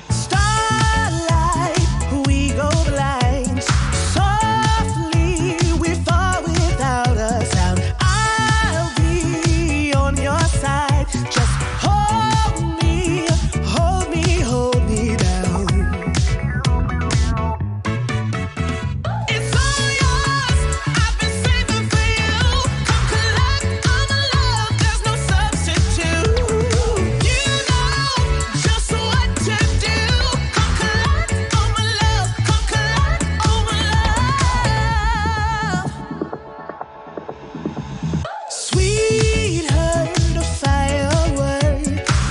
Starlight, we go blind. Softly, we fall without a sound. I'll be on your side. Just hold me, hold me, hold me down. It's all yours. I've been saving for you. Come collect all my love. There's no substitute. You know just what to do. Come collect all my love. Come collect all my love. Sweetheart, a firework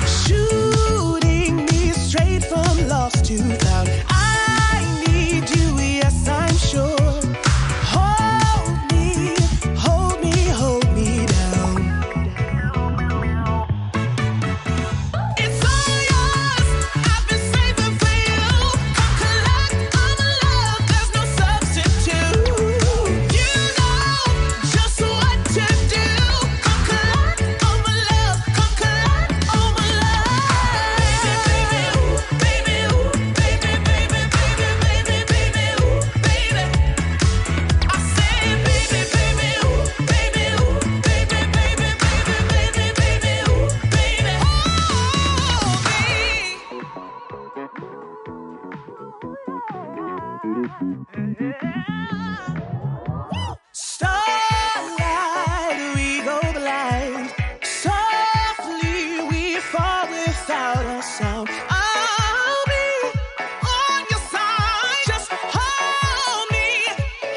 shooting me straight from lost to found. I need you, yes, I'm sure. Hold me, hold me, hold me down. It's all yours. I've been saving for you. Come collect all my love. There's no substitute. You know just what to do. Come collect all my love. Come collect all my love. Baby, ooh, baby, baby, baby, baby, baby, ooh, baby. I said, baby, baby, ooh, baby, ooh, baby, baby, baby, baby, baby, ooh, baby. Starlight, we go blind. Softly, we fall without a sound. I'll be on your side. Just hold me,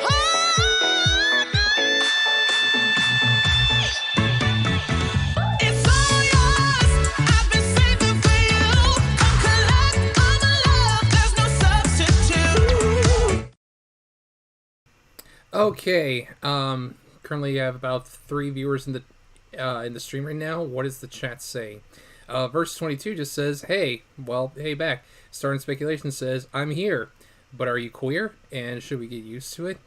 hold me. It's all yours. I've been saving for you. Come collect all my love. There's no substitute. Okay, currently I have about 3 viewers in the stream right now. What does the chat say? Verse 22 just says, hey, well, hey back. Starting Speculation says, I'm here, but are you queer? And should we get used to it?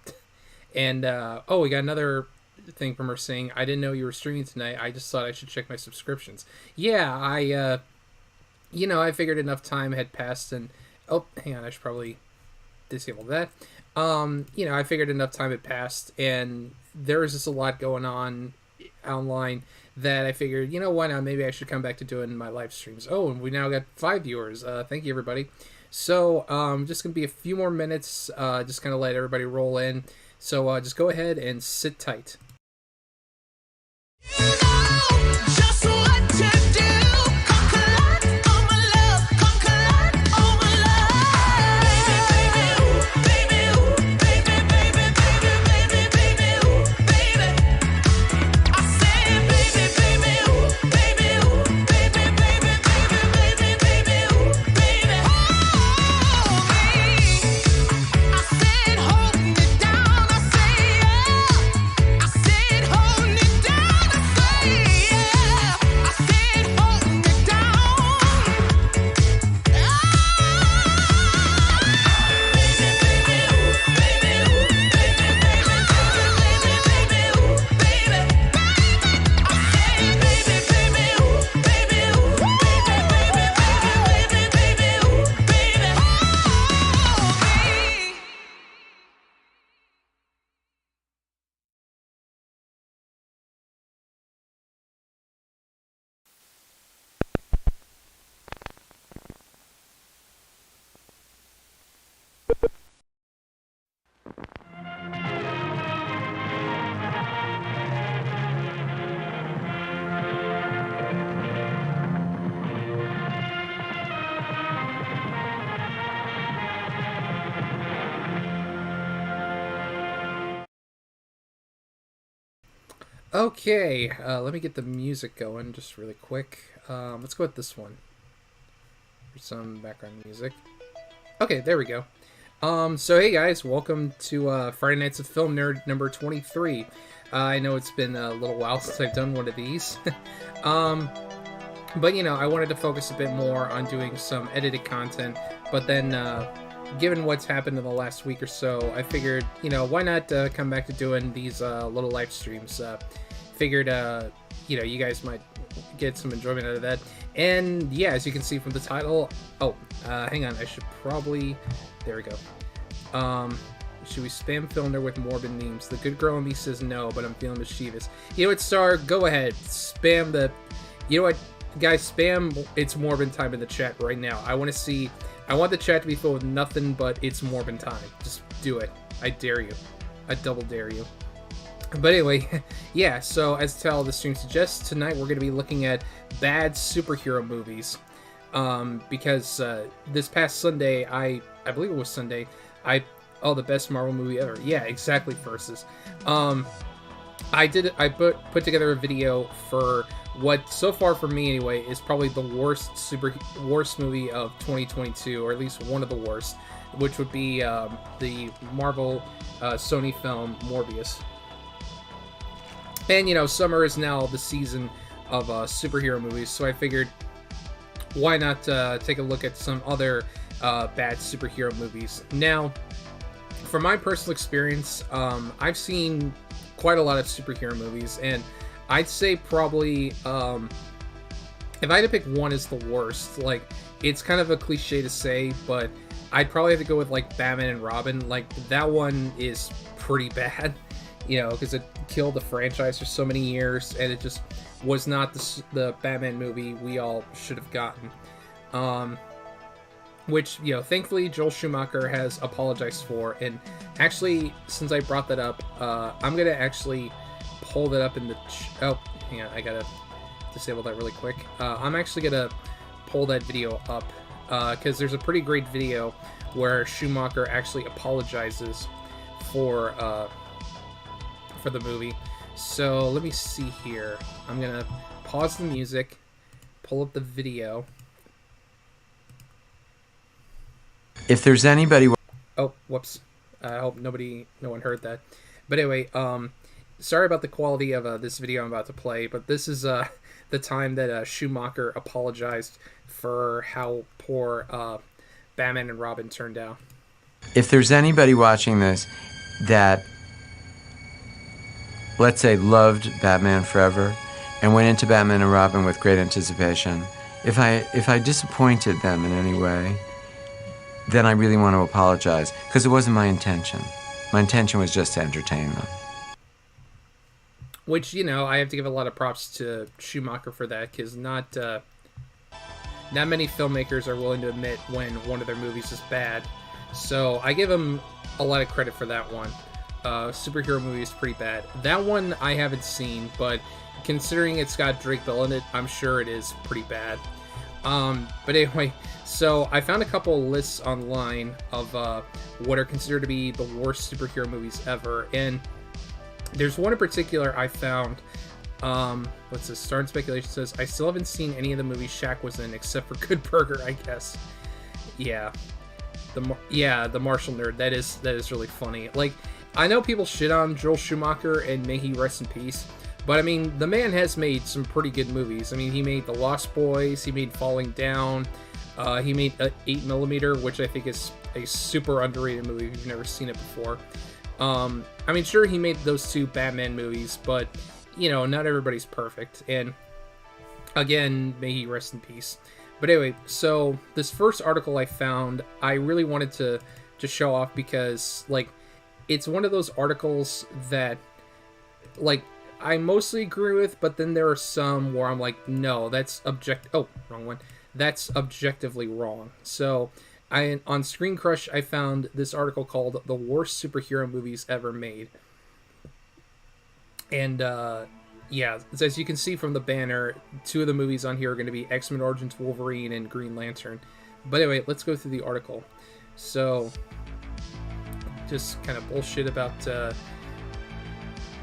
And, oh, we got another thing from her saying, I didn't know you were streaming tonight. I just thought I should check my subscriptions. Yeah, I figured enough time had passed and, oh, hang on, I should probably disable that. I figured enough time had passed and there was just a lot going on online that I figured, why not? Maybe I should come back to doing my live streams. Oh, and we now got 5 viewers. Thank you, everybody. So, just going to be a few more minutes, just kind of let everybody roll in. So, just go ahead and sit tight. You know just what to do. Come collect all my love. Come collect all my love. Baby, baby, ooh, baby, baby, baby, baby, baby, ooh, baby. I said, baby, baby, ooh, baby, ooh, baby, baby, baby, baby, baby, ooh, baby. Hold me. I said, hold me down. I say, yeah. I said, hold me down. I say, yeah. I said, hold me down. Okay, let me get the music going just really quick. Let's go with this one for some background music. Okay, there we go. So hey guys, welcome to Friday Nights of Film Nerd number 23. I know it's been a little while since I've done one of these. But I wanted to focus a bit more on doing some edited content, but then given what's happened in the last week or so, I figured, why not come back to doing these little live streams. figured, you guys might get some enjoyment out of that. And yeah, as you can see from the title, hang on, I should probably, there we go. Should we spam FilmNerd with morbid memes? The good girl in me says no, but I'm feeling mischievous. You know what, Star? Go ahead, spam the, you know what, guys, spam It's Morbid Time in the chat right now. I want the chat to be filled with nothing but It's Morbid Time. Just do it. I dare you. I double dare you. But anyway, yeah, so as the stream suggests, tonight we're going to be looking at bad superhero movies. Because this past Sunday, I believe it was Sunday, the best Marvel movie ever. Yeah, exactly, Versus. I put together a video for what, so far for me anyway, is probably the worst movie of 2022, or at least one of the worst, which would be the Marvel Sony film Morbius. And summer is now the season of superhero movies, so I figured, why not take a look at some other bad superhero movies. Now, from my personal experience, I've seen quite a lot of superhero movies, and I'd say probably, if I had to pick one as the worst, like, it's kind of a cliche to say, but I'd probably have to go with, like, Batman and Robin. Like, that one is pretty bad, because it killed the franchise for so many years, and it just was not the Batman movie we all should have gotten. Which, thankfully Joel Schumacher has apologized for, and actually, since I brought that up, I'm gonna actually pull that up in the hang on, I gotta disable that really quick. I'm actually gonna pull that video up, because there's a pretty great video where Schumacher actually apologizes for the movie. So let me see here. I'm gonna pause the music, pull up the video. If there's anybody... Oh, whoops. I hope no one heard that. But anyway, sorry about the quality of this video I'm about to play, but this is the time that Schumacher apologized for how poor Batman and Robin turned out. If there's anybody watching this that, let's say, loved Batman Forever and went into Batman and Robin with great anticipation, if I disappointed them in any way, then I really want to apologize, because it wasn't my intention. My intention was just to entertain them. Which, I have to give a lot of props to Schumacher for that, because not many filmmakers are willing to admit when one of their movies is bad. So I give him a lot of credit for that one. Superhero movie is pretty bad. That one I haven't seen, but considering it's got Drake Bell in it, I'm sure it is pretty bad. But anyway, so I found a couple of lists online of what are considered to be the worst superhero movies ever, and there's one in particular I found. What's this? Start Speculation says, I still haven't seen any of the movies Shaq was in except for Good Burger, I guess. Yeah, the Martial Nerd. That is really funny. Like, I know people shit on Joel Schumacher, and may he rest in peace. But, I mean, the man has made some pretty good movies. I mean, he made The Lost Boys, he made Falling Down, he made 8mm, which I think is a super underrated movie if you've never seen it before. I mean, sure, he made those two Batman movies, but, not everybody's perfect. And, again, may he rest in peace. But anyway, so this first article I found, I really wanted to show off because, like, it's one of those articles that, like, I mostly agree with, but then there are some where I'm like, no, that's wrong one. That's objectively wrong. So, on Screen Crush, I found this article called "The Worst Superhero Movies Ever Made," and as you can see from the banner, two of the movies on here are going to be X-Men Origins Wolverine and Green Lantern. But anyway, let's go through the article. So, just kind of bullshit about.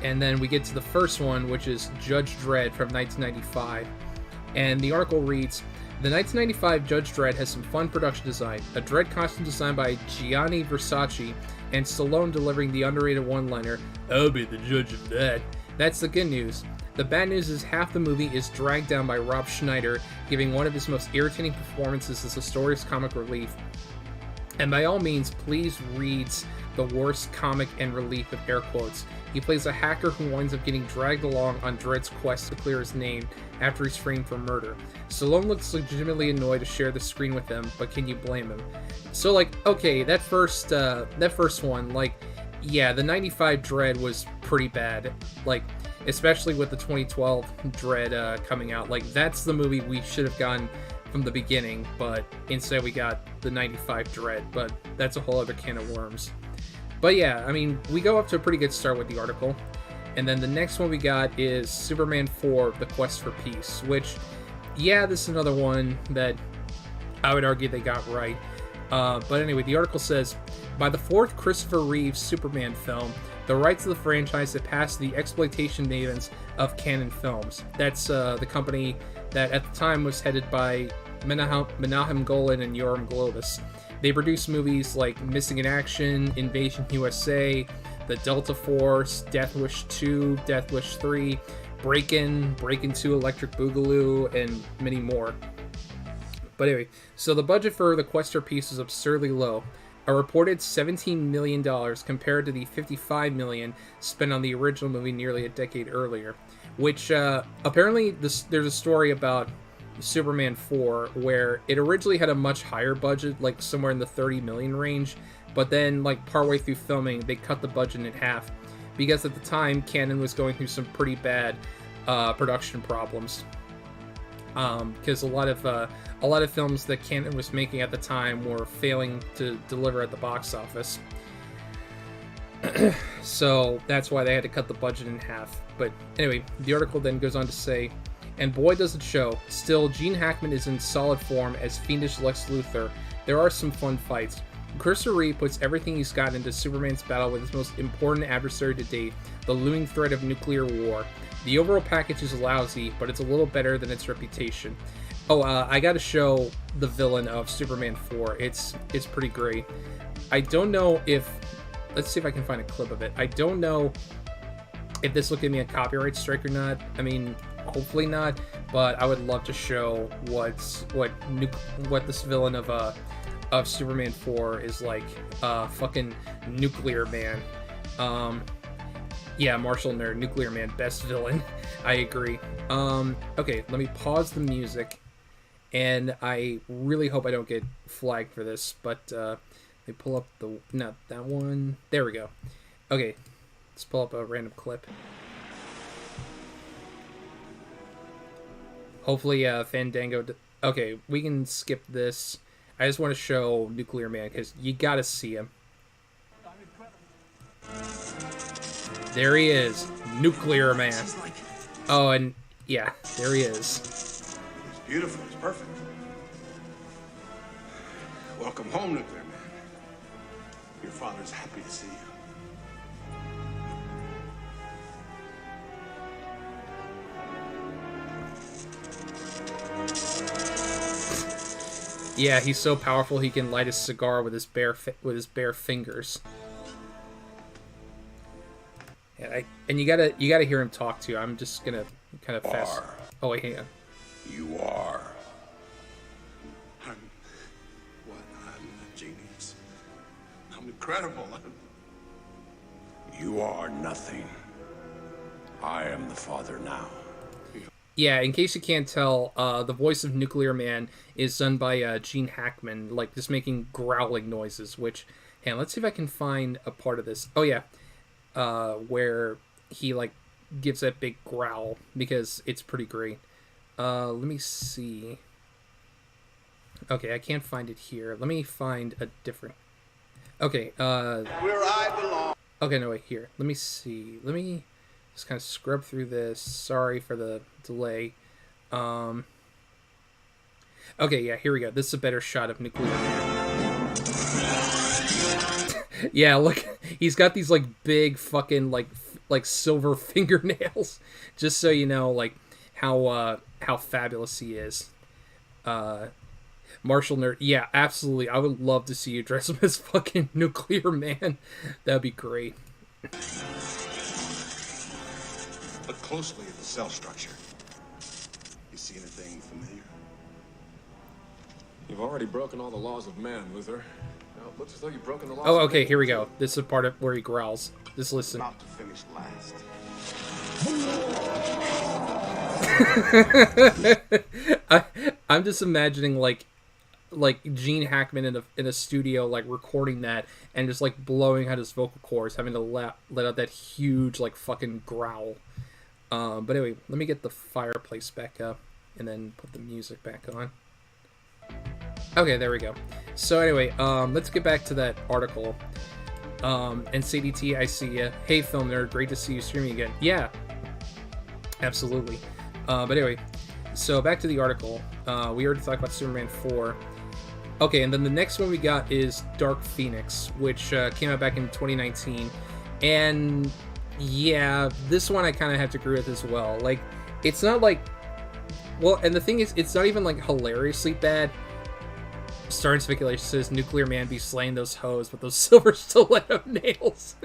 And then we get to the first one, which is Judge Dredd from 1995. And the article reads, the 1995 Judge Dredd has some fun production design. A Dredd costume designed by Gianni Versace, and Stallone delivering the underrated one-liner, I'll be the judge of that. That's the good news. The bad news is half the movie is dragged down by Rob Schneider, giving one of his most irritating performances as the story's comic relief. And by all means, please read the worst comic and relief with air quotes. He plays a hacker who winds up getting dragged along on Dredd's quest to clear his name after he's framed for murder. Stallone looks legitimately annoyed to share the screen with him, but can you blame him? So, like, okay, that first one, like, yeah, the 95 Dredd was pretty bad. Like, especially with the 2012 Dredd coming out. Like, that's the movie we should have gotten from the beginning, but instead we got the 95 Dredd, but that's a whole other can of worms. But yeah, I mean, we go up to a pretty good start with the article, and then the next one we got is Superman 4, The Quest for Peace, which, yeah, this is another one that I would argue they got right. But anyway, the article says, by the fourth Christopher Reeve Superman film, the rights of the franchise have passed the exploitation mavens of Canon Films. That's the company that at the time was headed by Menahem Golan and Yoram Globus. They produced movies like Missing in Action, Invasion USA, The Delta Force, Death Wish 2, Death Wish 3, Breakin', Breakin' 2, Electric Boogaloo, and many more. But anyway, so the budget for The Quest for Peace is absurdly low. A reported $17 million compared to the $55 million spent on the original movie nearly a decade earlier. Which, apparently, there's a story about Superman 4 where it originally had a much higher budget, like somewhere in the 30 million range, but then, like, partway through filming, they cut the budget in half. Because at the time, Canon was going through some pretty bad production problems. Because a lot of films that Canon was making at the time were failing to deliver at the box office. So that's why they had to cut the budget in half. But anyway, the article then goes on to say, and boy does it show, still Gene Hackman is in solid form as fiendish Lex Luthor. There are some fun fights. Christopher Reeve puts everything he's got into Superman's battle with his most important adversary to date, the looming threat of nuclear war. The overall package is lousy, but it's a little better than its reputation. Oh, I gotta show the villain of Superman 4. It's pretty great. I don't know if... Let's see if I can find a clip of it. I don't know if this will give me a copyright strike or not. I mean, hopefully not, but I would love to show what this villain of Superman 4 is like. Fucking Nuclear Man. Yeah, Martial Nerd, Nuclear Man, best villain. I agree. Okay, let me pause the music, and I really hope I don't get flagged for this, but let me pull up not that one. There we go. Okay, let's pull up a random clip. Hopefully, Fandango... Okay, we can skip this. I just want to show Nuclear Man, because you gotta see him. There he is, Nuclear Man. Oh, and yeah, there he is. It's beautiful. It's perfect. Welcome home, Nuclear Man. Your father's happy to see you. Yeah, he's so powerful he can light a cigar with his bare fingers. And you gotta hear him talk too. I'm just gonna kind of fast. Oh wait, hang on. You are. I'm a genius. I'm incredible. You are nothing. I am the father now. Yeah, in case you can't tell, the voice of Nuclear Man is done by Gene Hackman, like just making growling noises. Which, hang on, let's see if I can find a part of this. Oh yeah, where he like gives that big growl, because it's pretty great. Let me see. Okay, I can't find it here. Let me find a different. Okay. Where I belong. Okay, no wait, here. Let me see. Let me just kind of scrub through this. Sorry for the delay. Okay, yeah, here we go. This is a better shot of Nuclear Man. Yeah, look, he's got these like big fucking like silver fingernails. Just so you know, like how fabulous he is. Martial Nerd, yeah, absolutely. I would love to see you dress him as fucking Nuclear Man. That'd be great. Look closely at the cell structure. You see anything familiar? You've already broken all the laws of man, Luthor. Well, it looks as though you've broken the law. Oh, okay, here we go. This is the part of where he growls. Just listen. About to finish last. I'm just imagining like Gene Hackman in a studio, like recording that and just like blowing out his vocal cords, having to let out that huge like fucking growl. But anyway, let me get the fireplace back up and then put the music back on. Okay, there we go. So anyway, let's get back to that article. And CDT, I see ya. Hey, Film Nerd, great to see you streaming again. Yeah, absolutely. But anyway, so back to the article. We already talked about Superman 4. Okay, and then the next one we got is Dark Phoenix, which came out back in 2019. And yeah, this one I kind of have to agree with as well. Like, it's not like... Well, and the thing is, it's not even like hilariously bad. Starring speculation says Nuclear Man be slaying those hoes with those silver stiletto nails.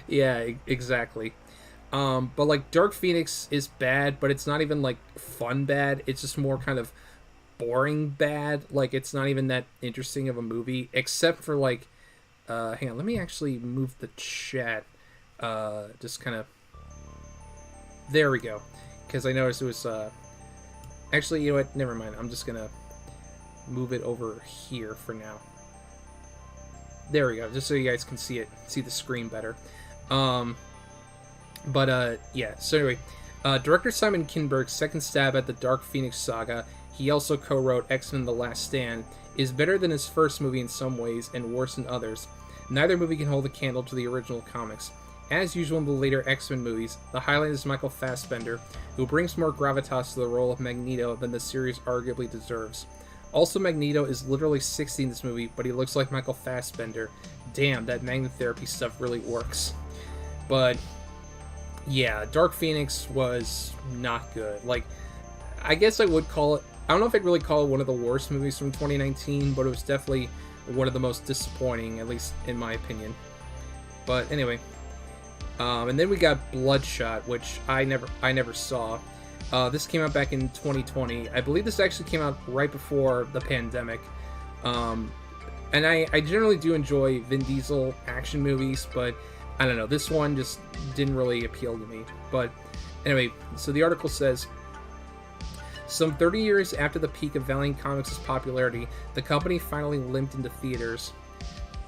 Yeah, exactly. But like Dark Phoenix is bad, but it's not even like fun bad. It's just more kind of boring bad. Like, it's not even that interesting of a movie, except for like hang on, let me actually move the chat. Just kind of, there we go, because I noticed it was actually, you know what, never mind, I'm just gonna move it over here for now. There we go, just so you guys can see the screen better. Yeah, so anyway, director Simon Kinberg's second stab at the Dark Phoenix saga, he also co-wrote X-Men The Last Stand, is better than his first movie in some ways and worse in others. Neither movie can hold a candle to the original comics. As usual in the later X-Men movies, the highlight is Michael Fassbender, who brings more gravitas to the role of Magneto than the series arguably deserves. Also, Magneto is literally 60 in this movie, but he looks like Michael Fassbender. Damn, that magnetherapy stuff really works. But yeah, Dark Phoenix was not good. Like, I guess I would call it... I don't know if I'd really call it one of the worst movies from 2019, but it was definitely one of the most disappointing, at least in my opinion. But anyway, and then we got Bloodshot, which I never saw. This came out back in 2020. I believe this actually came out right before the pandemic. And I generally do enjoy Vin Diesel action movies, but I don't know, this one just didn't really appeal to me. But anyway, so the article says, some 30 years after the peak of Valiant Comics' popularity, the company finally limped into theaters.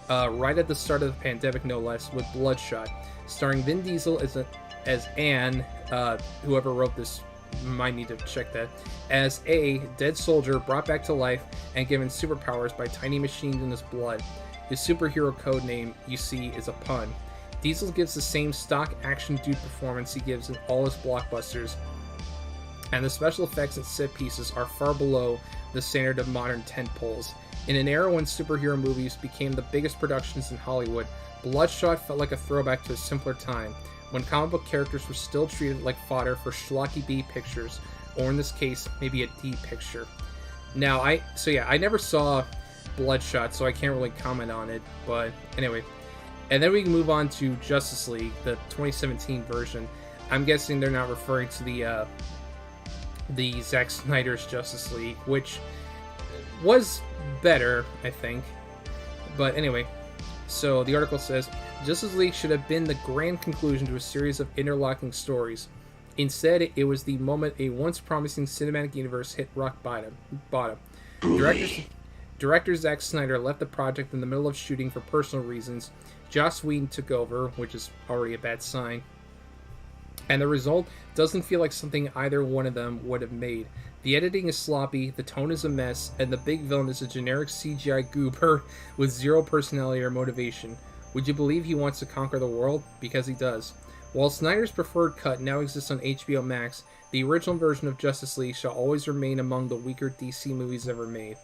Right at the start of the pandemic, no less, with Bloodshot, starring Vin Diesel as Anne, whoever wrote this might need to check that, as a dead soldier brought back to life and given superpowers by tiny machines in his blood. His superhero code name, you see, is a pun. Diesel gives the same stock action dude performance he gives in all his blockbusters, and the special effects and set pieces are far below the standard of modern tentpoles. In an era when superhero movies became the biggest productions in Hollywood, Bloodshot felt like a throwback to a simpler time, when comic book characters were still treated like fodder for schlocky B pictures, or in this case, maybe a D picture. Now, I never saw Bloodshot, so I can't really comment on it, but anyway. And then we can move on to Justice League, the 2017 version. I'm guessing they're not referring to the Zack Snyder's Justice League, which was better, I think. But anyway, so the article says, Justice League should have been the grand conclusion to a series of interlocking stories. Instead, it was the moment a once promising cinematic universe hit rock bottom. Director Zack Snyder left the project in the middle of shooting for personal reasons. Joss Whedon took over, which is already a bad sign. And the result doesn't feel like something either one of them would have made. The editing is sloppy, the tone is a mess, and the big villain is a generic CGI goober with zero personality or motivation. Would you believe he wants to conquer the world? Because he does. While Snyder's preferred cut now exists on HBO Max, the original version of Justice League shall always remain among the weaker DC movies ever made.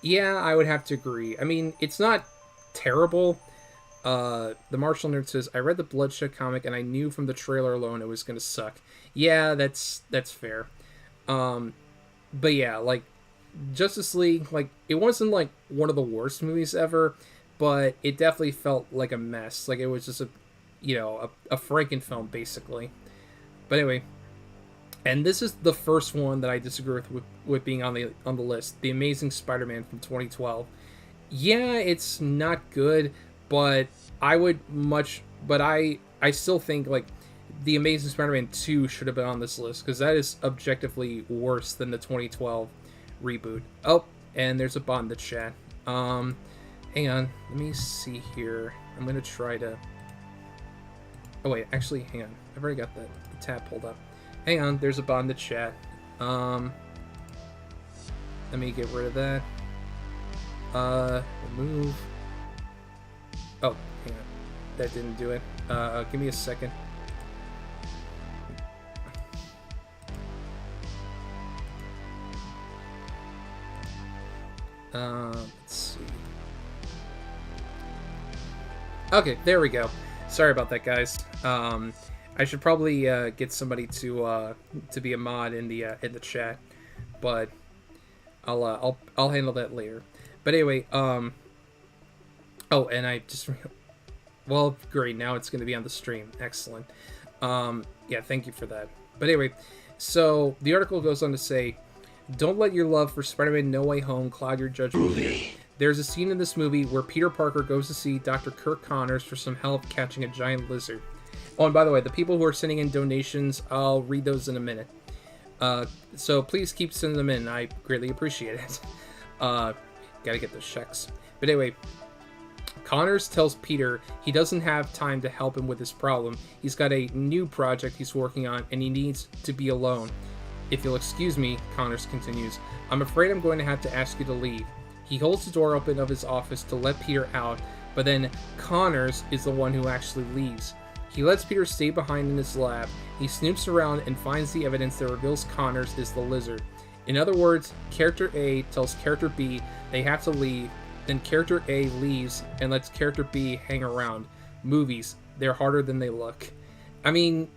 Yeah, I would have to agree. I mean, it's not terrible. The Marshall Nerd says, I read the Bloodshot comic and I knew from the trailer alone it was going to suck. Yeah, that's fair. But yeah, like, Justice League, like, it wasn't, like, one of the worst movies ever, but it definitely felt like a mess. Like, it was just a Frankenfilm, basically. But anyway, and this is the first one that I disagree with being on the list, The Amazing Spider-Man from 2012. Yeah, it's not good, but I still think like the Amazing Spider-Man 2 should have been on this list because that is objectively worse than the 2012 reboot. Oh, and there's a bot in the chat. Hang on, let me see here. I'm gonna try to. Oh wait, actually, hang on. I've already got the tab pulled up. Hang on, there's a bot in the chat. Let me get rid of that. Remove. Oh, hang on. That didn't do it. Give me a second. Let's see. Okay, there we go. Sorry about that, guys. I should probably get somebody to be a mod in the chat, but I'll handle that later. But anyway, oh, and I just well, great. Now it's going to be on the stream. Excellent. Yeah, thank you for that. But anyway, so the article goes on to say, "Don't let your love for Spider-Man No Way Home cloud your judgment here. There's a scene in this movie where Peter Parker goes to see Dr. Kirk Connors for some help catching a giant lizard." Oh, and by the way, the people who are sending in donations, I'll read those in a minute. So please keep sending them in. I greatly appreciate it. Gotta get those checks. But anyway, Connors tells Peter he doesn't have time to help him with his problem. He's got a new project he's working on, and he needs to be alone. "If you'll excuse me," Connors continues, "I'm afraid I'm going to have to ask you to leave." He holds the door open of his office to let Peter out, but then Connors is the one who actually leaves. He lets Peter stay behind in his lab. He snoops around and finds the evidence that reveals Connors is the lizard. In other words, character A tells character B they have to leave, then character A leaves and lets character B hang around. Movies, they're harder than they look. I mean,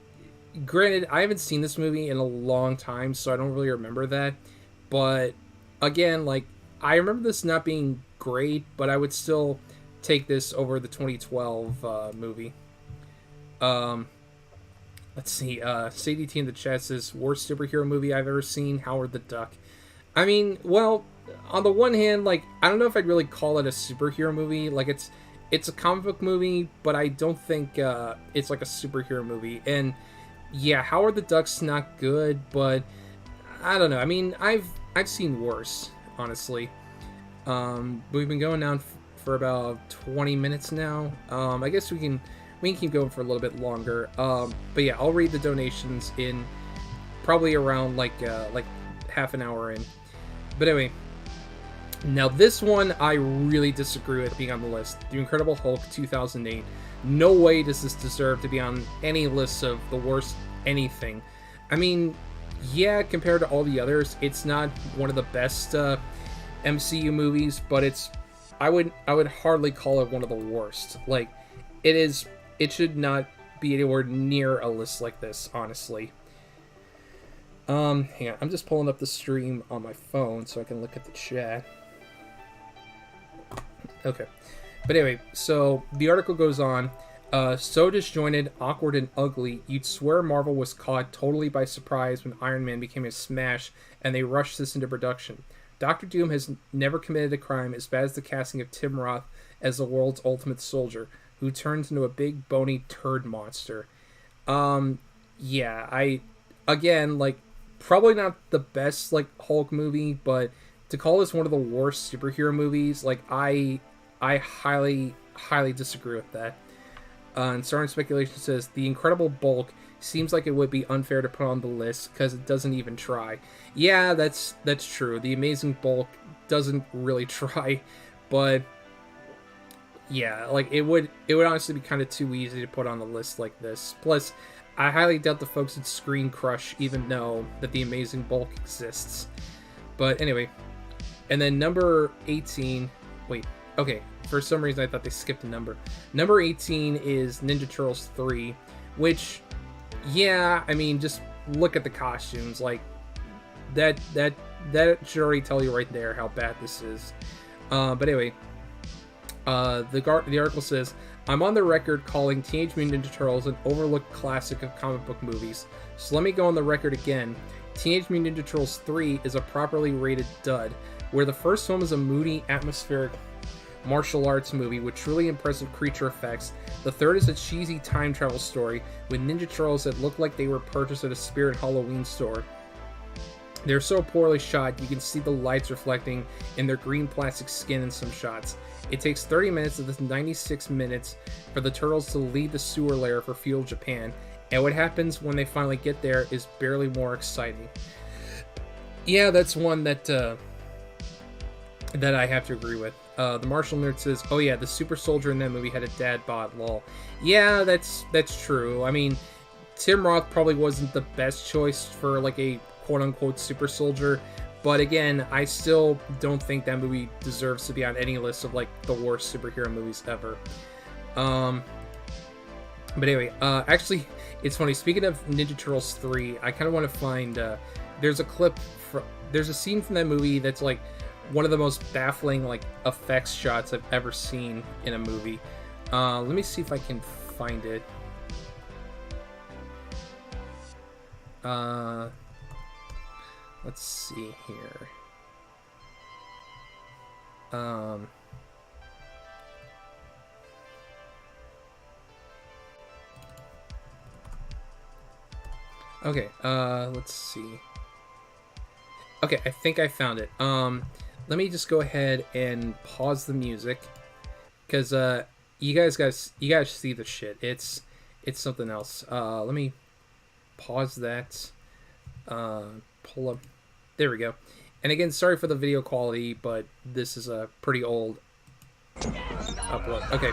granted, I haven't seen this movie in a long time, so I don't really remember that. But again, like, I remember this not being great, but I would still take this over the 2012 movie. Let's see. CDT in the chat says, "Worst superhero movie I've ever seen, Howard the Duck." I mean, well, on the one hand, like, I don't know if I'd really call it a superhero movie. Like, it's a comic book movie, but I don't think it's like a superhero movie. And yeah, Howard the Duck's not good, but I don't know. I mean, I've seen worse, honestly. We've been going down for about 20 minutes now. I guess we can keep going for a little bit longer. But yeah, I'll read the donations in probably around like half an hour in. But anyway, now this one I really disagree with being on the list. The Incredible Hulk 2008. No way does this deserve to be on any list of the worst anything. I mean, yeah, compared to all the others, it's not one of the best MCU movies, but I would hardly call it one of the worst. Like, it should not be anywhere near a list like this, honestly. Hang on, I'm just pulling up the stream on my phone so I can look at the chat. Okay. But anyway, so the article goes on. So disjointed, awkward, and ugly, you'd swear Marvel was caught totally by surprise when Iron Man became a smash and they rushed this into production. Dr. Doom has never committed a crime as bad as the casting of Tim Roth as the world's ultimate soldier, who turns into a big bony turd monster. Yeah, again, like, probably not the best, like, Hulk movie, but to call this one of the worst superhero movies, like, I highly disagree with that. And Starring Speculation says, "The Incredible Bulk seems like it would be unfair to put on the list because it doesn't even try." Yeah, that's true. The Amazing Bulk doesn't really try, but yeah, like, it would honestly be kind of too easy to put on a list like this. Plus, I highly doubt the folks at Screen Crush even know that the Amazing Bulk exists. But anyway, and then number 18. Wait, okay. For some reason, I thought they skipped a number. Number 18 is Ninja Turtles 3, which, yeah, I mean, just look at the costumes. Like, that should already tell you right there how bad this is. But anyway, the article says, "I'm on the record calling Teenage Mutant Ninja Turtles an overlooked classic of comic book movies. So let me go on the record again. Teenage Mutant Ninja Turtles 3 is a properly rated dud. Where the first film is a moody, atmospheric martial arts movie with truly impressive creature effects. The third is a cheesy time travel story with Ninja Turtles that look like they were purchased at a Spirit Halloween store. They're so poorly shot, you can see the lights reflecting in their green plastic skin in some shots. It takes 30 minutes of this 96 minutes for the Turtles to leave the sewer lair for feudal Japan, and what happens when they finally get there is barely more exciting. Yeah, that's one that I have to agree with. The Martial Nerd says, "Oh yeah, the super soldier in that movie had a dad bod, lol." Yeah, that's true. I mean, Tim Roth probably wasn't the best choice for like a quote-unquote super soldier, but again, I still don't think that movie deserves to be on any list of like the worst superhero movies ever. But anyway, actually, it's funny. Speaking of Ninja Turtles 3, I kind of want to find. There's a scene from that movie that's like one of the most baffling like effects shots I've ever seen in a movie. Let me see if I can find it. Let's see here. Okay, let's see. Okay, I think I found it. Let me just go ahead and pause the music, because you guys see the shit. It's something else. Let me pause that. Pull up. There we go. And again, sorry for the video quality, but this is a pretty old upload. Okay.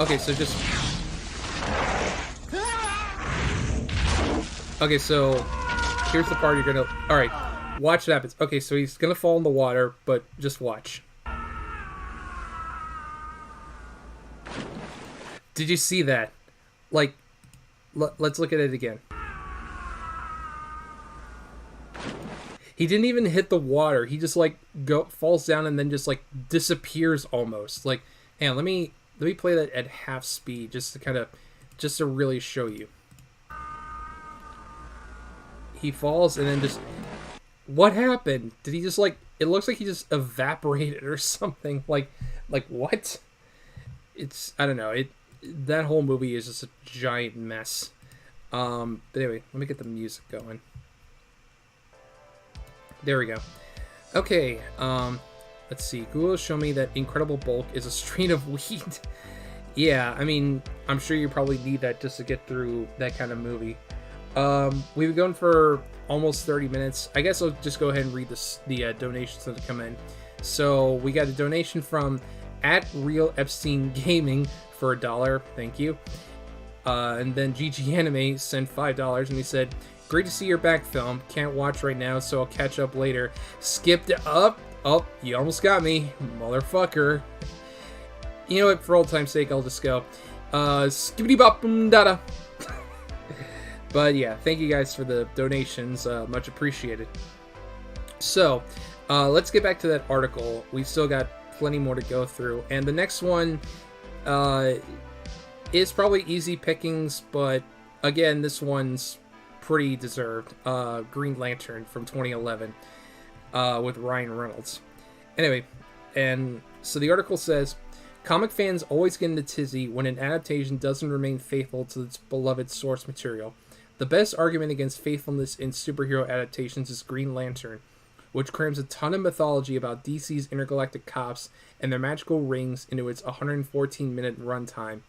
Okay, so just. Okay, so here's the part you're gonna. All right. Watch what happens. Okay, so he's gonna fall in the water, but just watch. Did you see that? Like, let's look at it again. He didn't even hit the water. He just like falls down and then just like disappears almost. Like, hang on, let me play that at half speed just to really show you. He falls and then just. What happened? Did he just like? It looks like he just evaporated or something. Like what? It's, I don't know. That whole movie is just a giant mess. But anyway, let me get the music going. There we go. Okay. Let's see. Google showed me that Incredible Bulk is a strain of weed. Yeah, I mean, I'm sure you probably need that just to get through that kind of movie. We've been going for almost 30 minutes. I guess I'll just go ahead and read the donations that have come in. So we got a donation from @RealEpsteinGaming for $1. Thank you. And then GG Anime sent $5 and he said, "Great to see you're back, Film. Can't watch right now, so I'll catch up later. Skipped up. Oh, you almost got me, motherfucker." You know what? For old time's sake, I'll just go. Skibbity bop dada. But yeah, thank you guys for the donations. Much appreciated. So, let's get back to that article. We've still got plenty more to go through. And the next one is probably easy pickings, but again, this one's pretty deserved. Green Lantern from 2011 with Ryan Reynolds. Anyway, and so the article says, comic fans always get in a tizzy when an adaptation doesn't remain faithful to its beloved source material. The best argument against faithfulness in superhero adaptations is Green Lantern, which crams a ton of mythology about DC's intergalactic cops and their magical rings into its 114-minute runtime.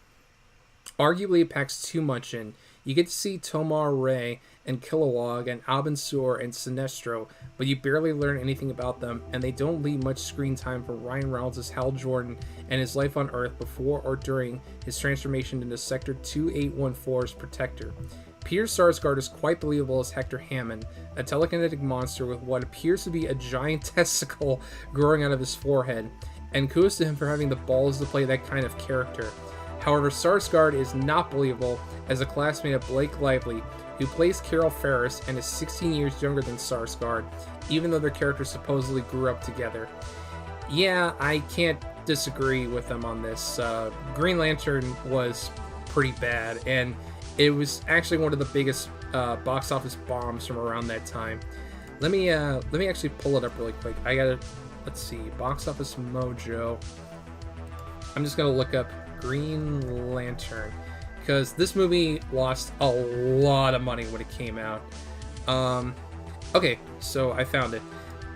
Arguably, it packs too much in. You get to see Tomar Ray and Kilowog and Abensur and Sinestro, but you barely learn anything about them, and they don't leave much screen time for Ryan Reynolds' Hal Jordan and his life on Earth before or during his transformation into Sector 2814's Protector. Peter Sarsgaard is quite believable as Hector Hammond, a telekinetic monster with what appears to be a giant testicle growing out of his forehead, and kudos to him for having the balls to play that kind of character. However, Sarsgaard is not believable as a classmate of Blake Lively, who plays Carol Ferris and is 16 years younger than Sarsgaard, even though their characters supposedly grew up together. Yeah, I can't disagree with them on this. Green Lantern was pretty bad, and it was actually one of the biggest box office bombs from around that time. Let me actually pull it up really quick. I gotta, let's see, Box Office Mojo. I'm just gonna look up Green Lantern because this movie lost a lot of money when it came out. Okay, so I found it.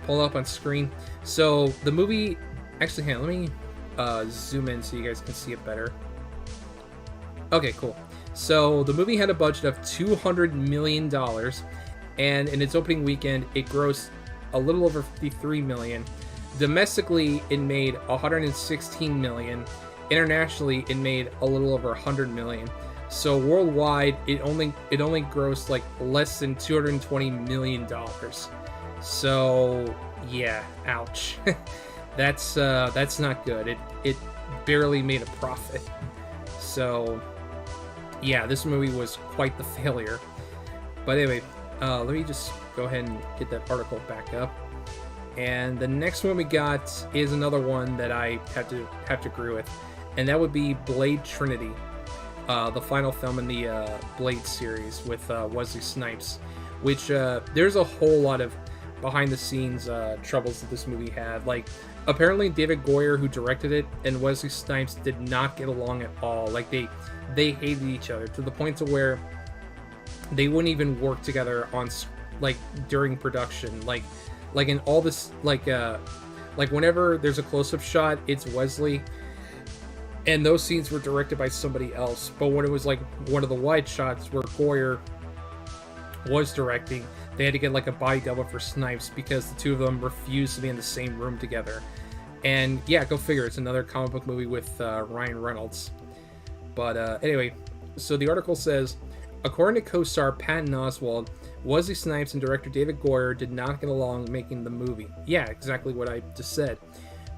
Pull up on screen. So the movie, actually, hang on, let me zoom in so you guys can see it better. Okay, cool. So the movie had a budget of $200 million, and in its opening weekend, it grossed a little over $53 million. Domestically, it made $116 million. Internationally, it made a little over $100 million. So worldwide, it only grossed like less than $220 million. So yeah, ouch. That's not good. It barely made a profit. So yeah, this movie was quite the failure. But anyway, let me just go ahead and get that article back up. And the next one we got is another one that I have to agree with, and that would be Blade Trinity, the final film in the Blade series with Wesley Snipes, which there's a whole lot of behind-the-scenes troubles that this movie had. Like, apparently David Goyer, who directed it, and Wesley Snipes did not get along at all. Like, they hated each other to the point to where they wouldn't even work together on, like, during production. Like in all this, like whenever there's a close-up shot, it's Wesley, and those scenes were directed by somebody else. But when it was like one of the wide shots where Goyer was directing, they had to get like a body double for Snipes because the two of them refused to be in the same room together. And yeah, go figure, it's another comic book movie with Ryan Reynolds. But anyway, so the article says, according to co-star Patton Oswalt, Wesley Snipes and director David Goyer did not get along making the movie. Yeah, exactly what I just said.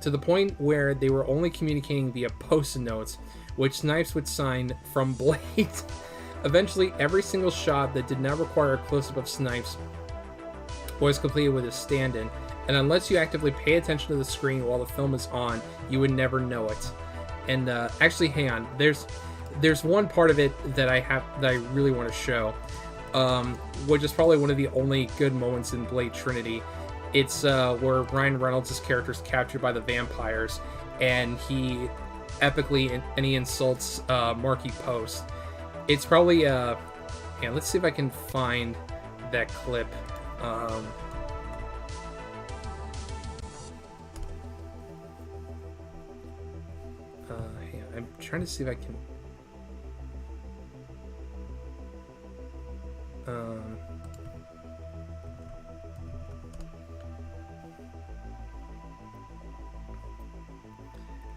To the point where they were only communicating via post-it notes, which Snipes would sign from Blade. Eventually, every single shot that did not require a close-up of Snipes was completed with a stand-in, and unless you actively pay attention to the screen while the film is on, you would never know it. And actually, hang on, there's one part of it that I really want to show, which is probably one of the only good moments in Blade Trinity. It's where Ryan Reynolds' character is captured by the vampires, and he epically he insults Marky Post. It's probably yeah, let's see if I can find that clip. I'm trying to see if I can.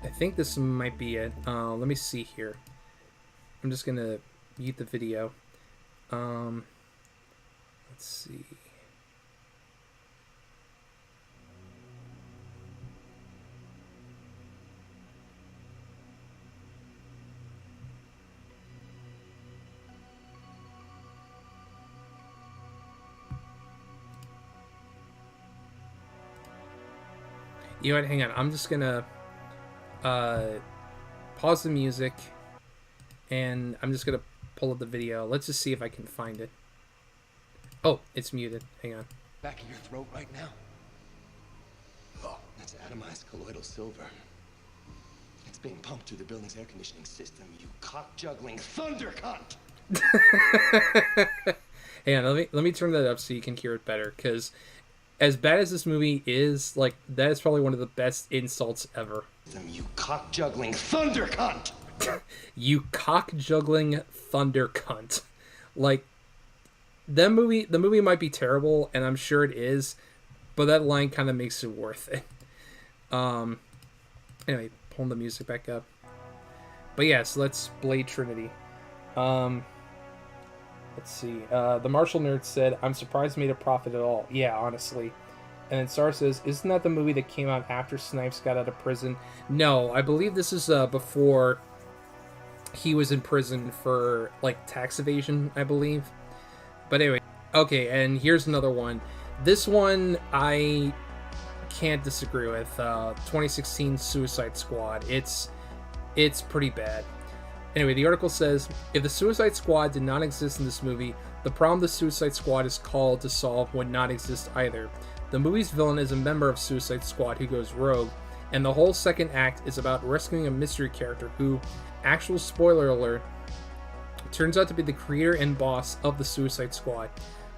I think this might be it. Let me see here. I'm just gonna mute the video. Let's see. You know what? Hang on. I'm just gonna pause the music, and I'm just gonna pull up the video. Let's just see if I can find it. Oh, it's muted. Hang on. Back of your throat right now. Oh, that's atomized colloidal silver. It's being pumped through the building's air conditioning system, you cock-juggling thunder cunt! Hang on, let me turn that up so you can hear it better, because as bad as this movie is, like, that is probably one of the best insults ever. You cock-juggling thunder cunt! You cock-juggling thunder cunt. Like, the movie might be terrible, and I'm sure it is, but that line kind of makes it worth it. Anyway, pulling the music back up. But yeah, so that's Blade Trinity. Let's see. The Marshall Nerd said, I'm surprised it made a profit at all. Yeah, honestly. And then Star says, isn't that the movie that came out after Snipes got out of prison? No, I believe this is before he was in prison for, like, tax evasion, I believe. But anyway, okay, and here's another one. This one I can't disagree with. 2016 Suicide Squad. It's pretty bad. Anyway, the article says, if the Suicide Squad did not exist in this movie, the problem the Suicide Squad is called to solve would not exist either. The movie's villain is a member of Suicide Squad who goes rogue, and the whole second act is about rescuing a mystery character who, actual spoiler alert, turns out to be the creator and boss of the Suicide Squad.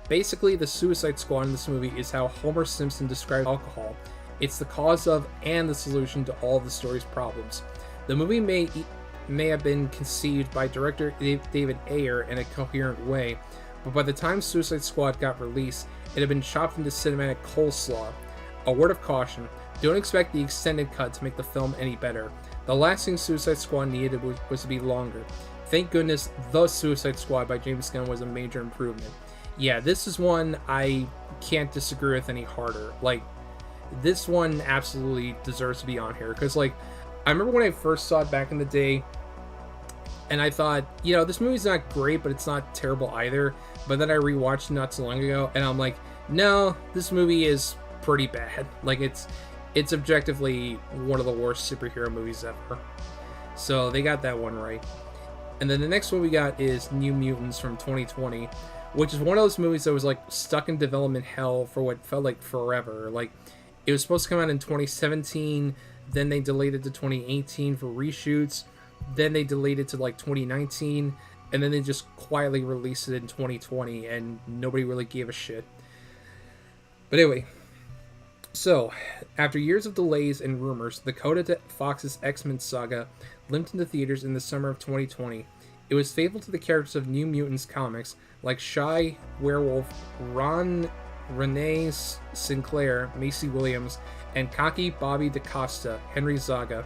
Basically, the Suicide Squad in this movie is how Homer Simpson describes alcohol. It's the cause of and the solution to all of the story's problems. The movie may have been conceived by director David Ayer in a coherent way, but by the time Suicide Squad got released, it had been chopped into cinematic coleslaw. A word of caution, don't expect the extended cut to make the film any better. The last thing Suicide Squad needed was to be longer. Thank goodness The Suicide Squad by James Gunn was a major improvement. Yeah, this is one I can't disagree with any harder. Like, this one absolutely deserves to be on here, because, like, I remember when I first saw it back in the day, and I thought, you know, this movie's not great, but it's not terrible either. But then I rewatched it not so long ago, and I'm like, no, this movie is pretty bad. Like, it's objectively one of the worst superhero movies ever. So they got that one right. And then the next one we got is New Mutants from 2020, which is one of those movies that was, like, stuck in development hell for what felt like forever. Like, it was supposed to come out in 2017, then they delayed it to 2018 for reshoots. Then they delayed it to like 2019, and then they just quietly released it in 2020, and nobody really gave a shit. But anyway, so after years of delays and rumors, the coda to Fox's X-Men saga limped into theaters in the summer of 2020. It was faithful to the characters of New Mutants comics, like Shy Werewolf, Renee Sinclair, Macy Williams, and cocky Bobby DaCosta, Henry Zaga.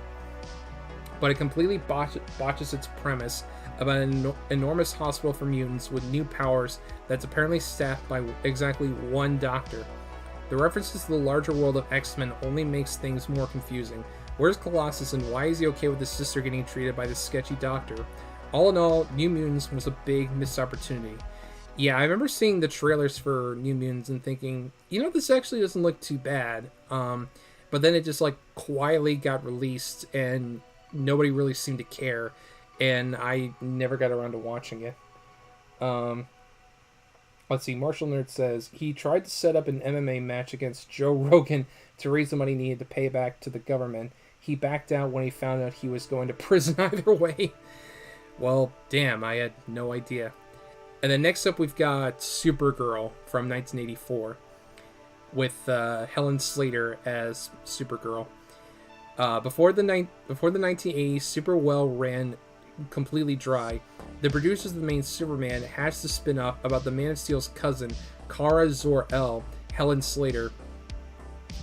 But it completely botches its premise about an enormous hospital for mutants with new powers that's apparently staffed by exactly one doctor. The references to the larger world of X-Men only makes things more confusing. Where's Colossus, and why is he okay with his sister getting treated by this sketchy doctor? All in all, New Mutants was a big missed opportunity. Yeah, I remember seeing the trailers for New Mutants and thinking, you know, this actually doesn't look too bad. But then it just, like, quietly got released, and nobody really seemed to care, and I never got around to watching it. Let's see, Marshall Nerd says, he tried to set up an MMA match against Joe Rogan to raise the money needed to pay back to the government. He backed out when he found out he was going to prison either way. Well, damn, I had no idea. And then next up we've got Supergirl from 1984 with Helen Slater as Supergirl. Before the 1980s, Supergirl ran completely dry. The producers of the main Superman hatched a spin-off about the Man of Steel's cousin, Kara Zor-El, Helen Slater,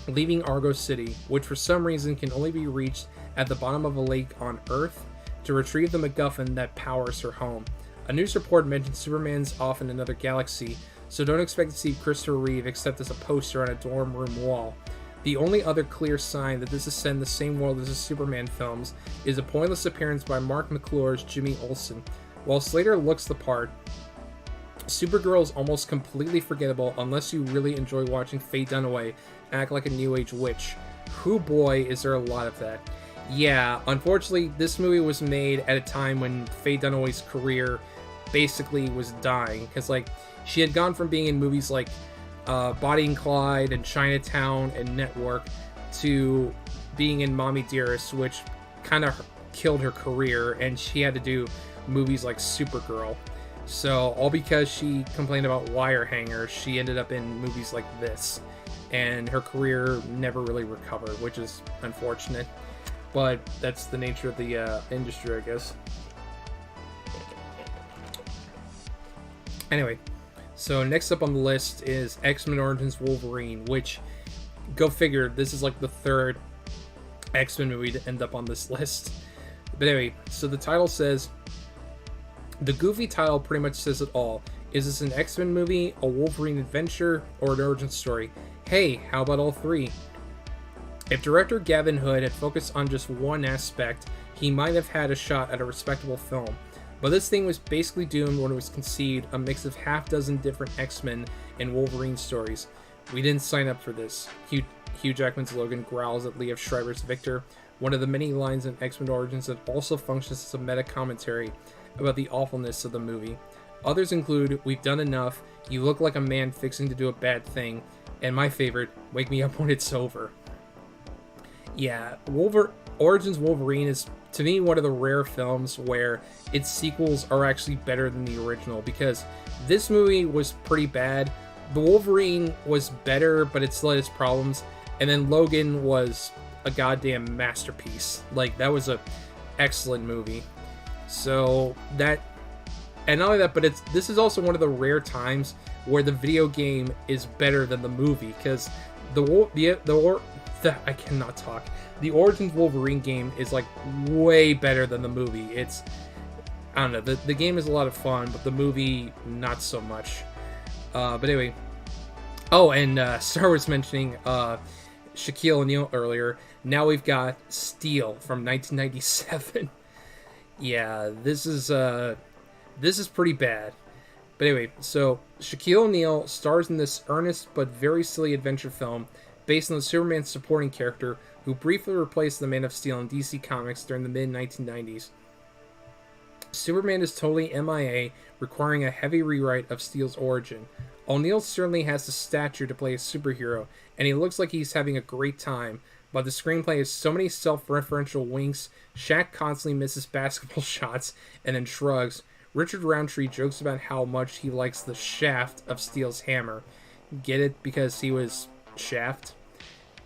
leaving Argo City, which for some reason can only be reached at the bottom of a lake on Earth, to retrieve the MacGuffin that powers her home. A news report mentioned Superman's off in another galaxy, so don't expect to see Christopher Reeve except as a poster on a dorm room wall. The only other clear sign that this is set in the same world as the Superman films is a pointless appearance by Mark McClure's Jimmy Olsen. While Slater looks the part, Supergirl is almost completely forgettable unless you really enjoy watching Faye Dunaway act like a new age witch. Who boy, is there a lot of that. Yeah, unfortunately, this movie was made at a time when Faye Dunaway's career basically was dying, because, like, she had gone from being in movies like Bonnie and Clyde and Chinatown and Network to being in Mommy Dearest, which kind of killed her career, and she had to do movies like Supergirl. So all because she complained about wire hangers, she ended up in movies like this, and her career never really recovered, which is unfortunate, but that's the nature of the industry, I guess. Anyway, so next up on the list is X-Men Origins Wolverine, which, go figure, this is like the third X-Men movie to end up on this list. But anyway, so the title says, the goofy title pretty much says it all. Is this an X-Men movie, a Wolverine adventure, or an origin story? Hey, how about all three? If director Gavin Hood had focused on just one aspect, he might have had a shot at a respectable film. But this thing was basically doomed when it was conceived, a mix of half-dozen different X-Men and Wolverine stories. We didn't sign up for this. Hugh Jackman's Logan growls at Liev Schreiber's Victor, one of the many lines in X-Men Origins that also functions as a meta-commentary about the awfulness of the movie. Others include, we've done enough, you look like a man fixing to do a bad thing, and my favorite, wake me up when it's over. Yeah, Origins Wolverine is, to me, one of the rare films where its sequels are actually better than the original, because this movie was pretty bad. The Wolverine was better, but it still had its problems. And then Logan was a goddamn masterpiece. Like, that was a excellent movie. So that, and not only that, but this is also one of the rare times where the video game is better than the movie, because I cannot talk. The Origins Wolverine game is like way better than the movie. It's, I don't know, the game is a lot of fun, but the movie not so much. But anyway, oh, and Star was mentioning Shaquille O'Neal earlier. Now we've got Steel from 1997. Yeah, this is pretty bad. But anyway, so Shaquille O'Neal stars in this earnest but very silly adventure film based on the Superman supporting character who briefly replaced the Man of Steel in DC Comics during the mid-1990s. Superman is totally MIA, requiring a heavy rewrite of Steel's origin. O'Neal certainly has the stature to play a superhero, and he looks like he's having a great time, but the screenplay has so many self-referential winks, Shaq constantly misses basketball shots, and then shrugs. Richard Roundtree jokes about how much he likes the shaft of Steel's hammer. Get it? Because he was Shaft?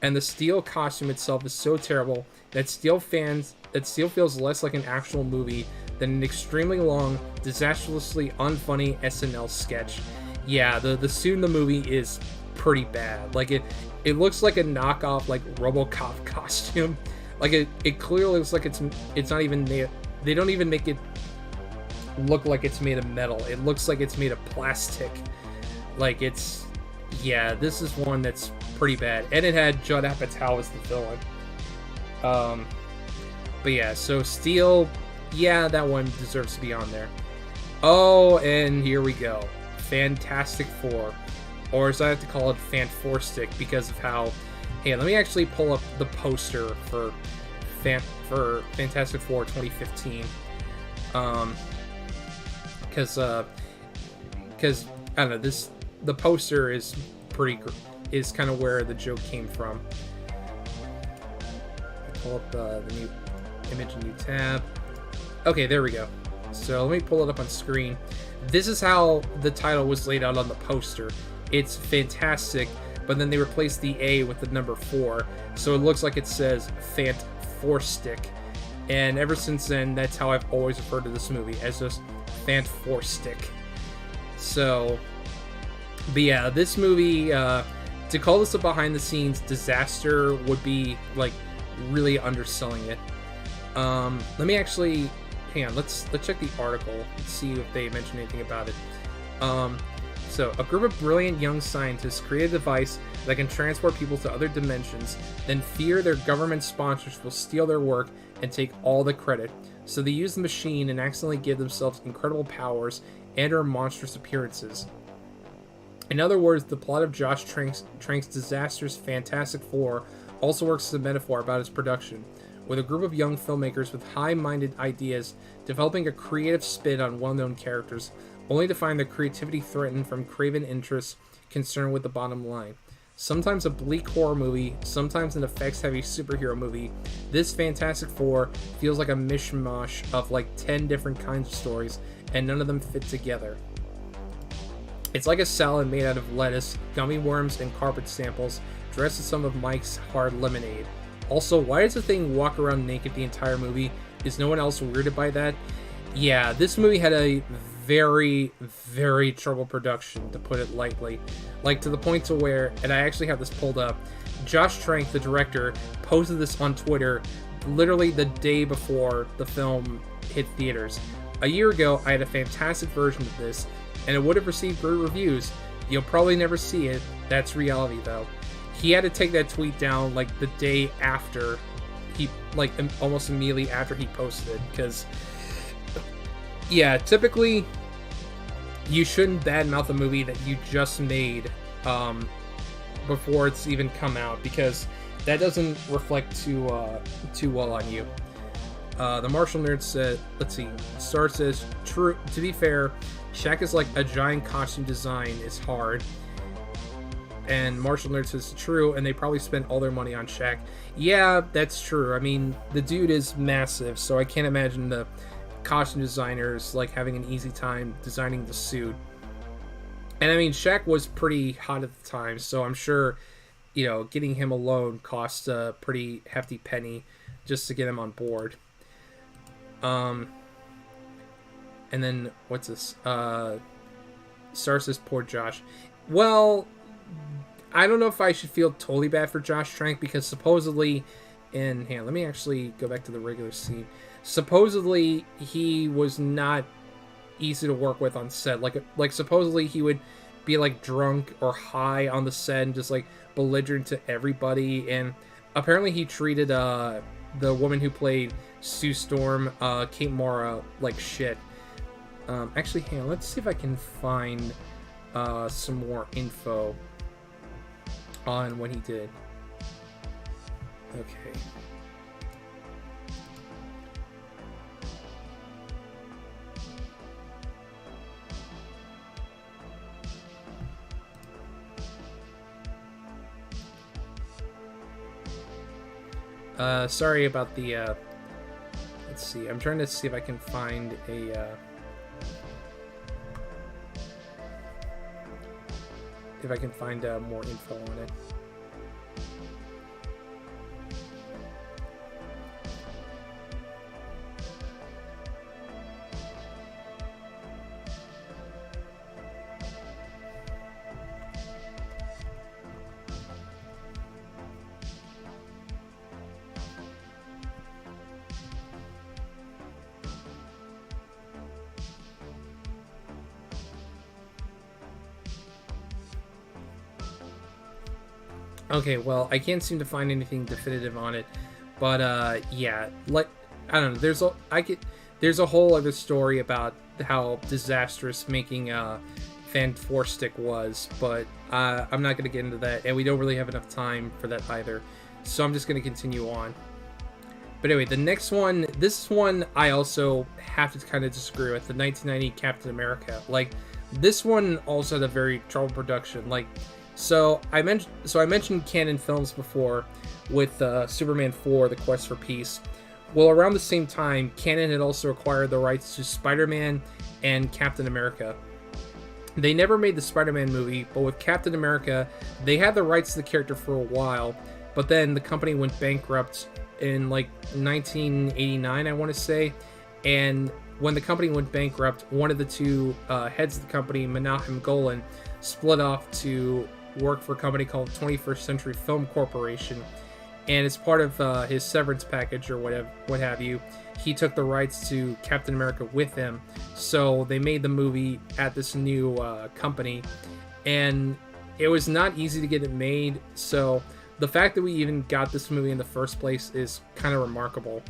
And the Steel costume itself is so terrible that Steel feels less like an actual movie than an extremely long, disastrously unfunny SNL sketch. Yeah, the suit in the movie is pretty bad. Like, it looks like a knockoff, like, RoboCop costume. Like, it clearly looks like it's not even made. They don't even make it look like it's made of metal. It looks like it's made of plastic. Like, it's, yeah, this is one that's pretty bad. And it had Judd Apatow as the villain. But yeah, so Steel, yeah, that one deserves to be on there. Oh, and here we go. Fantastic Four. Or as I have to call it, Fanforstic, because of how... Hey, let me actually pull up the poster for Fantastic Four 2015. Because I don't know, the poster is is kind of where the joke came from. Pull up the new image, new tab. Okay, there we go. So let me pull it up on screen. This is how the title was laid out on the poster. It's fantastic, but then they replaced the A with the number 4, so it looks like it says Fanforstic. And ever since then, that's how I've always referred to this movie, as just Fanforstic. So, but yeah, this movie, to call this a behind-the-scenes disaster would be, like, really underselling it. Let me actually, hang on, let's check the article and see if they mention anything about it. So, a group of brilliant young scientists create a device that can transport people to other dimensions, then fear their government sponsors will steal their work and take all the credit. So they use the machine and accidentally give themselves incredible powers and or monstrous appearances. In other words, the plot of Josh Trank's disastrous Fantastic Four also works as a metaphor about its production, with a group of young filmmakers with high-minded ideas developing a creative spin on well-known characters, only to find their creativity threatened from craven interests concerned with the bottom line. Sometimes a bleak horror movie, sometimes an effects-heavy superhero movie, this Fantastic Four feels like a mishmash of like 10 different kinds of stories, and none of them fit together. It's like a salad made out of lettuce, gummy worms, and carpet samples, dressed in some of Mike's hard lemonade. Also, why does the thing walk around naked the entire movie? Is no one else weirded by that? Yeah, this movie had a very, very troubled production, to put it lightly. Like, to the point to where, and I actually have this pulled up, Josh Trank, the director, posted this on Twitter literally the day before the film hit theaters. A year ago, I had a fantastic version of this, and it would have received great reviews. You'll probably never see it. That's reality, though. He had to take that tweet down, like, the day after he, like, almost immediately after he posted it, because... Yeah, typically, you shouldn't badmouth a movie that you just made before it's even come out, because that doesn't reflect too well on you. The Martial Nerd said, let's see, Star says, true, to be fair, Shaq is like a giant costume design is hard. And Marshall Nerd says true, and they probably spent all their money on Shaq. Yeah, that's true. I mean, the dude is massive, so I can't imagine the costume designers like having an easy time designing the suit. And I mean, Shaq was pretty hot at the time, so I'm sure, you know, getting him alone cost a pretty hefty penny just to get him on board. And then what's this? Star says poor Josh. Well, I don't know if I should feel totally bad for Josh Trank because supposedly, and hang on, let me actually go back to the regular scene. Supposedly he was not easy to work with on set. Like supposedly he would be like drunk or high on the set and just like belligerent to everybody. And apparently he treated the woman who played Sue Storm, Kate Mara, like shit. Actually, hang on, let's see if I can find some more info on what he did. Okay. Sorry about the, let's see, I'm trying to see if I can find a, if I can find more info on it. Okay, well, I can't seem to find anything definitive on it, but yeah, like I don't know. There's a whole other story about how disastrous making Fan 4 Stick was, but I'm not gonna get into that, and we don't really have enough time for that either. So I'm just gonna continue on. But anyway, the next one, this one I also have to kind of disagree with. The 1990 Captain America, like this one also had a very troubled production, like. So I mentioned Canon Films before with Superman 4: The Quest for Peace. Well, around the same time, Canon had also acquired the rights to Spider-Man and Captain America. They never made the Spider-Man movie, but with Captain America, they had the rights to the character for a while, but then the company went bankrupt in like 1989, I want to say, and when the company went bankrupt, one of the two heads of the company, Menahem Golan, split off to work for a company called 21st Century Film Corporation, and as part of his severance package or what have you, he took the rights to Captain America with him. So they made the movie at this new company, and it was not easy to get it made. So the fact that we even got this movie in the first place is kind of remarkable.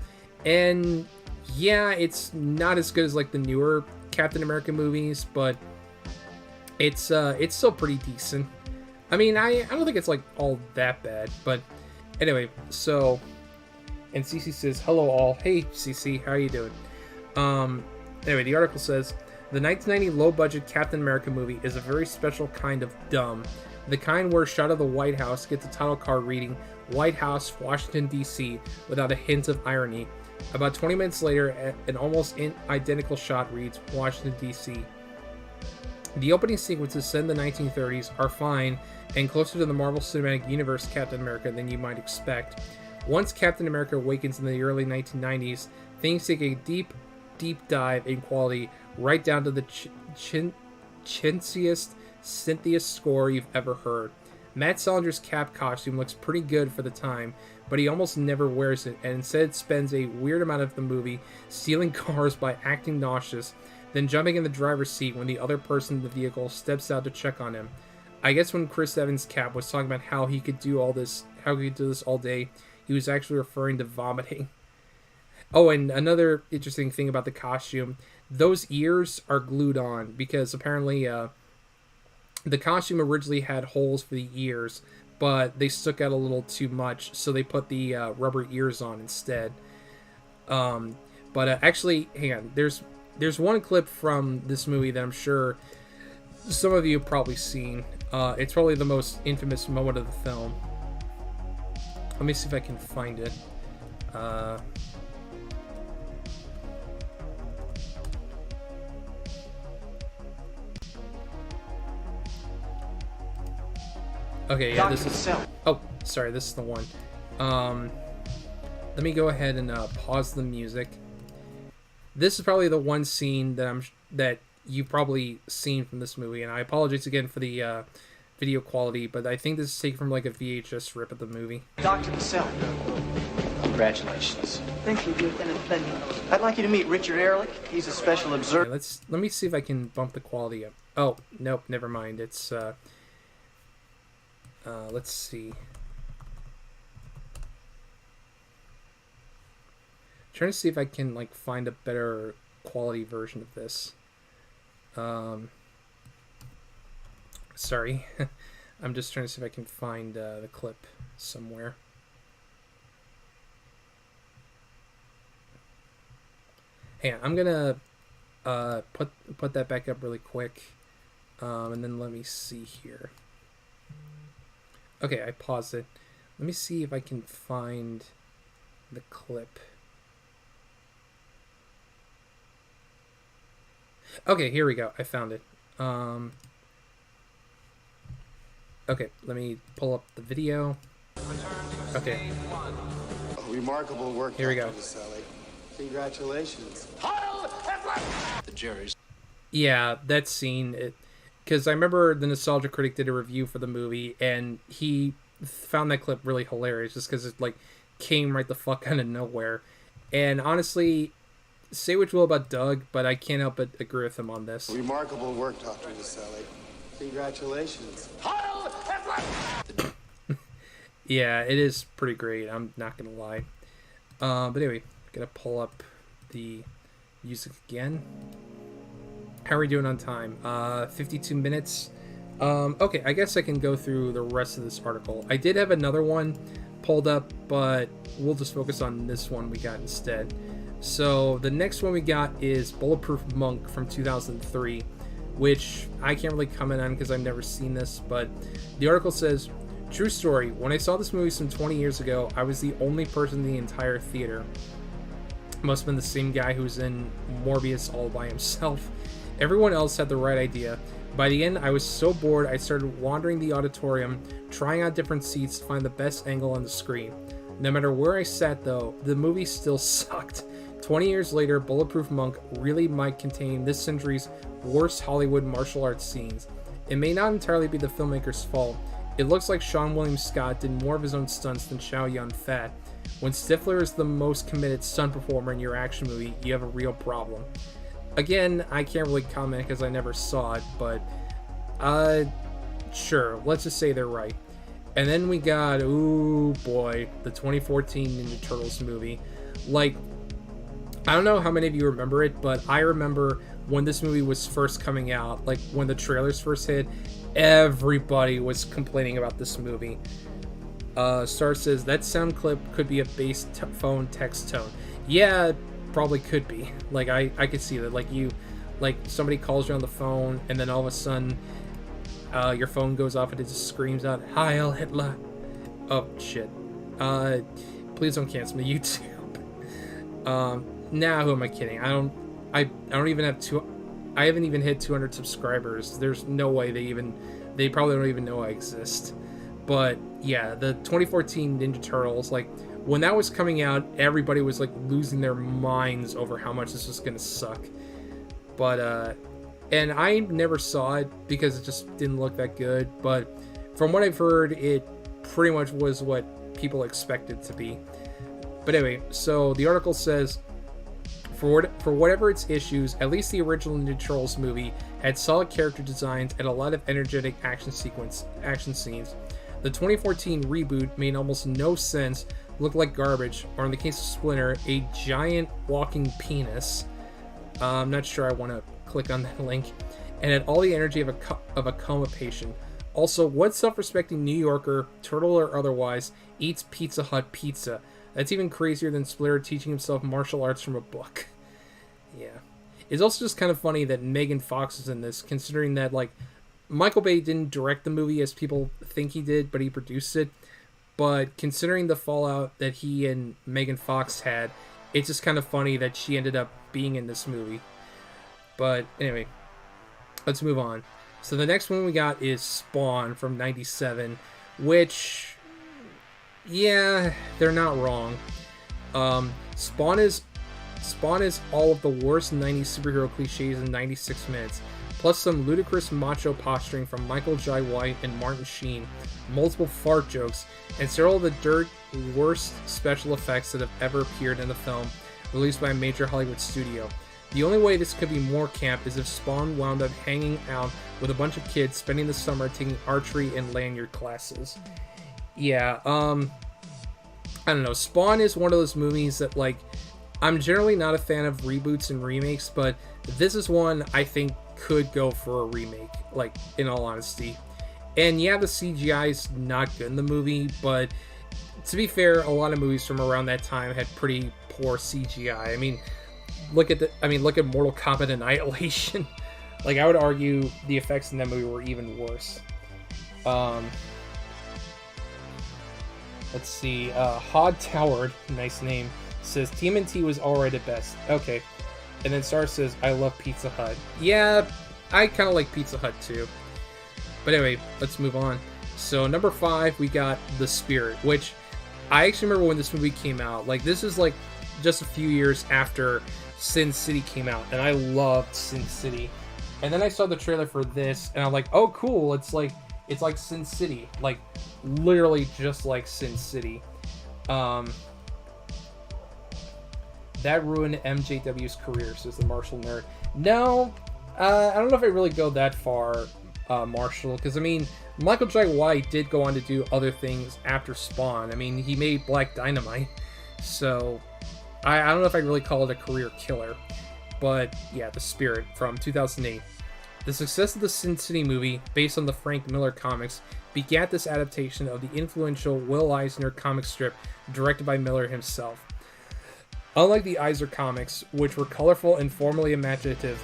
And yeah, it's not as good as like the newer Captain America movies, but it's still pretty decent. I mean, I don't think it's like all that bad, but anyway, so, and CC says, hello all. Hey CC, how are you doing? Anyway, the article says, the 1990 low-budget Captain America movie is a very special kind of dumb. The kind where a shot of the White House gets a title card reading, White House, Washington, D.C., without a hint of irony. About 20 minutes later, an almost identical shot reads, Washington, D.C. The opening sequences set in the 1930s are fine and closer to the Marvel Cinematic Universe Captain America than you might expect. Once Captain America awakens in the early 1990s, things take a deep dive in quality, right down to the chintziest, synthiest score you've ever heard. Matt Salinger's Cap costume looks pretty good for the time, but he almost never wears it, and instead spends a weird amount of the movie stealing cars by acting nauseous, then jumping in the driver's seat when the other person in the vehicle steps out to check on him. I guess when Chris Evans' Cap was talking about how he could do this all day, he was actually referring to vomiting. Oh, and another interesting thing about the costume, those ears are glued on because apparently the costume originally had holes for the ears, but they stuck out a little too much, so they put the rubber ears on instead. But actually, hang on, there's one clip from this movie that I'm sure some of you have probably seen. It's probably the most infamous moment of the film. Let me see if I can find it. Okay, yeah, this is... Oh, sorry, this is the one. Let me go ahead and pause the music. This is probably the one scene that you've probably seen from this movie, and I apologize again for the video quality, but I think this is taken from like a VHS rip of the movie. Dr. Cassell. Congratulations. Thank you, Lieutenant Fleming. I'd like you to meet Richard Ehrlich. He's a special observer. Okay, let me see if I can bump the quality up. Oh, nope, never mind. It's let's see. Trying to see if I can like find a better quality version of this. Sorry. I'm just trying to see if I can find the clip somewhere. Hey, I'm gonna put that back up really quick, and then let me see here. Okay, I paused it. Let me see if I can find the clip. Okay, here we go. I found it. Okay, let me pull up the video. Okay. Remarkable work. Here we go. Dr. Vaselli. Congratulations. The jury's. Yeah, that scene. Because I remember the Nostalgia Critic did a review for the movie, and he found that clip really hilarious, just because it like came right the fuck out of nowhere. And honestly, say what you will about Doug, but I can't help but agree with him on this. Remarkable work, Dr. Vaselli. Congratulations. Yeah, it is pretty great. I'm not gonna lie. But anyway, gonna pull up the music again. How are we doing on time? 52 minutes. Okay, I guess I can go through the rest of this article. I did have another one pulled up, but we'll just focus on this one we got instead. So the next one we got is Bulletproof Monk from 2003, which I can't really comment on because I've never seen this, but the article says, true story, when I saw this movie some 20 years ago, I was the only person in the entire theater. Must have been the same guy who's in Morbius all by himself. Everyone else had the right idea. By the end, I was so bored I started wandering the auditorium, trying out different seats to find the best angle on the screen. No matter where I sat though, the movie still sucked. 20 years later, Bulletproof Monk really might contain this century's worst Hollywood martial arts scenes. It may not entirely be the filmmaker's fault. It looks like Sean William Scott did more of his own stunts than Chow Yun-fat. When Stifler is the most committed stunt performer in your action movie, you have a real problem. Again, I can't really comment because I never saw it, but sure, let's just say they're right. And then we got, ooh boy, the 2014 Ninja Turtles movie. Like, I don't know how many of you remember it, but I remember when this movie was first coming out, like when the trailers first hit, everybody was complaining about this movie. Star says, that sound clip could be a base phone text tone. Yeah, probably could be. Like, I could see that. Like somebody calls you on the phone, and then all of a sudden, your phone goes off and it just screams out, Heil Hitler. Oh, shit. Please don't cancel me, YouTube. Nah, who am I kidding? I don't even have I haven't even hit 200 subscribers. There's no way they probably don't even know I exist. But yeah, the 2014 Ninja Turtles, like when that was coming out, everybody was like losing their minds over how much this was gonna suck. But and I never saw it because it just didn't look that good. But from what I've heard, it pretty much was what people expected to be. But anyway, so the article says, for whatever its issues, at least the original Ninja Turtles movie had solid character designs and a lot of energetic action scenes. The 2014 reboot made almost no sense, looked like garbage, or in the case of Splinter, a giant walking penis. I'm not sure I want to click on that link. And had all the energy of a coma patient. Also, what self-respecting New Yorker, turtle or otherwise, eats Pizza Hut pizza? That's even crazier than Splinter teaching himself martial arts from a book. Yeah. It's also just kind of funny that Megan Fox is in this, considering that, like, Michael Bay didn't direct the movie as people think he did, but he produced it. But considering the fallout that he and Megan Fox had, it's just kind of funny that she ended up being in this movie. But anyway, let's move on. So the next one we got is Spawn from 97, which, yeah, they're not wrong. Spawn is all of the worst 90s superhero cliches in 96 minutes, plus some ludicrous macho posturing from Michael Jai White and Martin Sheen, multiple fart jokes, and several of the worst special effects that have ever appeared in a film released by a major Hollywood studio. The only way this could be more camp is if Spawn wound up hanging out with a bunch of kids spending the summer taking archery and lanyard classes. Yeah, I don't know. Spawn is one of those movies that, like, I'm generally not a fan of reboots and remakes, but this is one I think could go for a remake, like, in all honesty. And yeah, the CGI is not good in the movie, but to be fair, a lot of movies from around that time had pretty poor CGI. I mean, look at Mortal Kombat Annihilation. Like, I would argue the effects in that movie were even worse. Let's see. Hod Towered, nice name, says TMNT was alright at best. Okay. And then Star says, I love Pizza Hut. Yeah, I kind of like Pizza Hut too. But anyway, let's move on. So number 5, we got The Spirit, which I actually remember when this movie came out. Like, this is like just a few years after Sin City came out, and I loved Sin City. And then I saw the trailer for this, and I'm like, oh cool, it's like Sin City, like literally just like Sin City. That ruined MJW's career, says the Marshall Nerd. No, I don't know if I really go that far, Marshall, because I mean, Michael Jai White did go on to do other things after Spawn. I mean, he made Black Dynamite, so I don't know if I'd really call it a career killer. But yeah, The Spirit from 2008. The success of the Sin City movie, based on the Frank Miller comics, begat this adaptation of the influential Will Eisner comic strip directed by Miller himself. Unlike the Eisner comics, which were colorful and formally imaginative,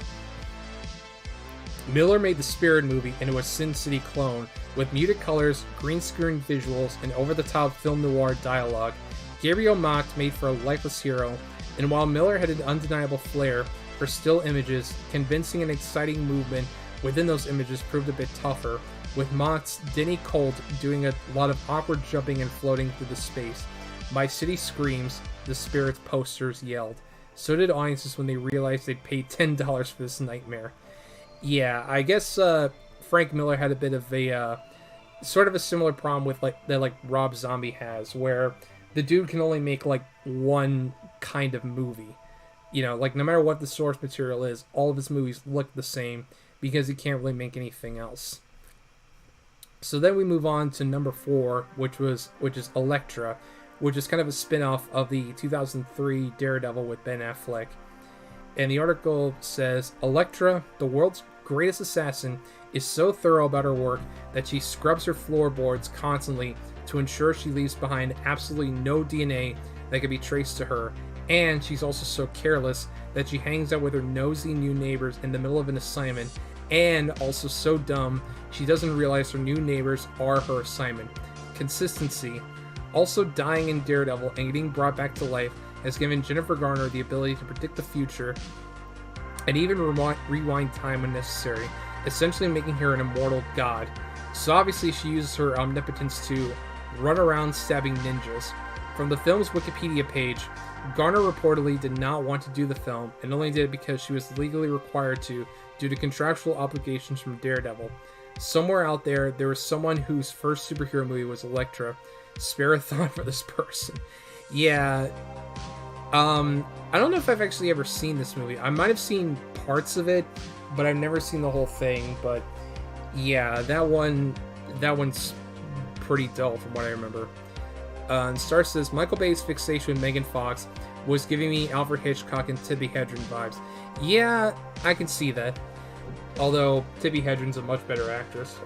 Miller made the Spirit movie into a Sin City clone with muted colors, green screen visuals, and over-the-top film noir dialogue. Gabriel Macht made for a lifeless hero, and while Miller had an undeniable flair for still images, convincing and exciting movement within those images proved a bit tougher, with Macht's Denny Colt doing a lot of awkward jumping and floating through the space. My city screams, the Spirit's posters yelled. So did audiences when they realized they'd paid $10 for this nightmare. Yeah, I guess Frank Miller had a bit of a sort of a similar problem with like Rob Zombie has, where the dude can only make like one kind of movie. You know, like no matter what the source material is, all of his movies look the same because he can't really make anything else. So then we move on to number 4, which is Elektra, which is kind of a spin-off of the 2003 Daredevil with Ben Affleck. And the article says, Elektra, the world's greatest assassin, is so thorough about her work that she scrubs her floorboards constantly to ensure she leaves behind absolutely no DNA that can be traced to her. And she's also so careless that she hangs out with her nosy new neighbors in the middle of an assignment, and also so dumb she doesn't realize her new neighbors are her assignment. Consistency. Also dying in Daredevil and getting brought back to life has given Jennifer Garner the ability to predict the future and even rewind time when necessary, essentially making her an immortal god. So obviously she uses her omnipotence to run around stabbing ninjas. From the film's Wikipedia page, Garner reportedly did not want to do the film and only did it because she was legally required to due to contractual obligations from Daredevil. Somewhere out there was someone whose first superhero movie was Elektra. Spare a thought for this person. Yeah, I don't know if I've actually ever seen this movie. I might have seen parts of it, but I've never seen the whole thing. But yeah, that one's pretty dull from what I remember. And Star says, Michael Bay's fixation with Megan Fox was giving me Alfred Hitchcock and Tippi Hedren vibes. Yeah, I can see that. Although Tippi Hedren's a much better actress.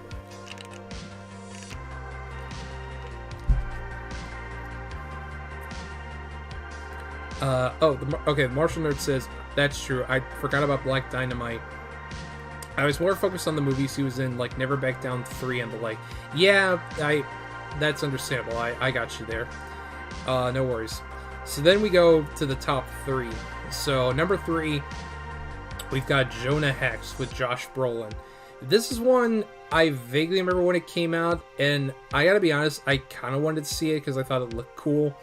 Okay, Marshall Nerd says, that's true. I forgot about Black Dynamite. I was more focused on the movies he was in, like Never Back Down 3 and the like. Yeah, that's understandable. I got you there. No worries. So then we go to the top 3. So number 3, we've got Jonah Hex with Josh Brolin. This is one I vaguely remember when it came out, and I gotta be honest, I kind of wanted to see it because I thought it looked cool.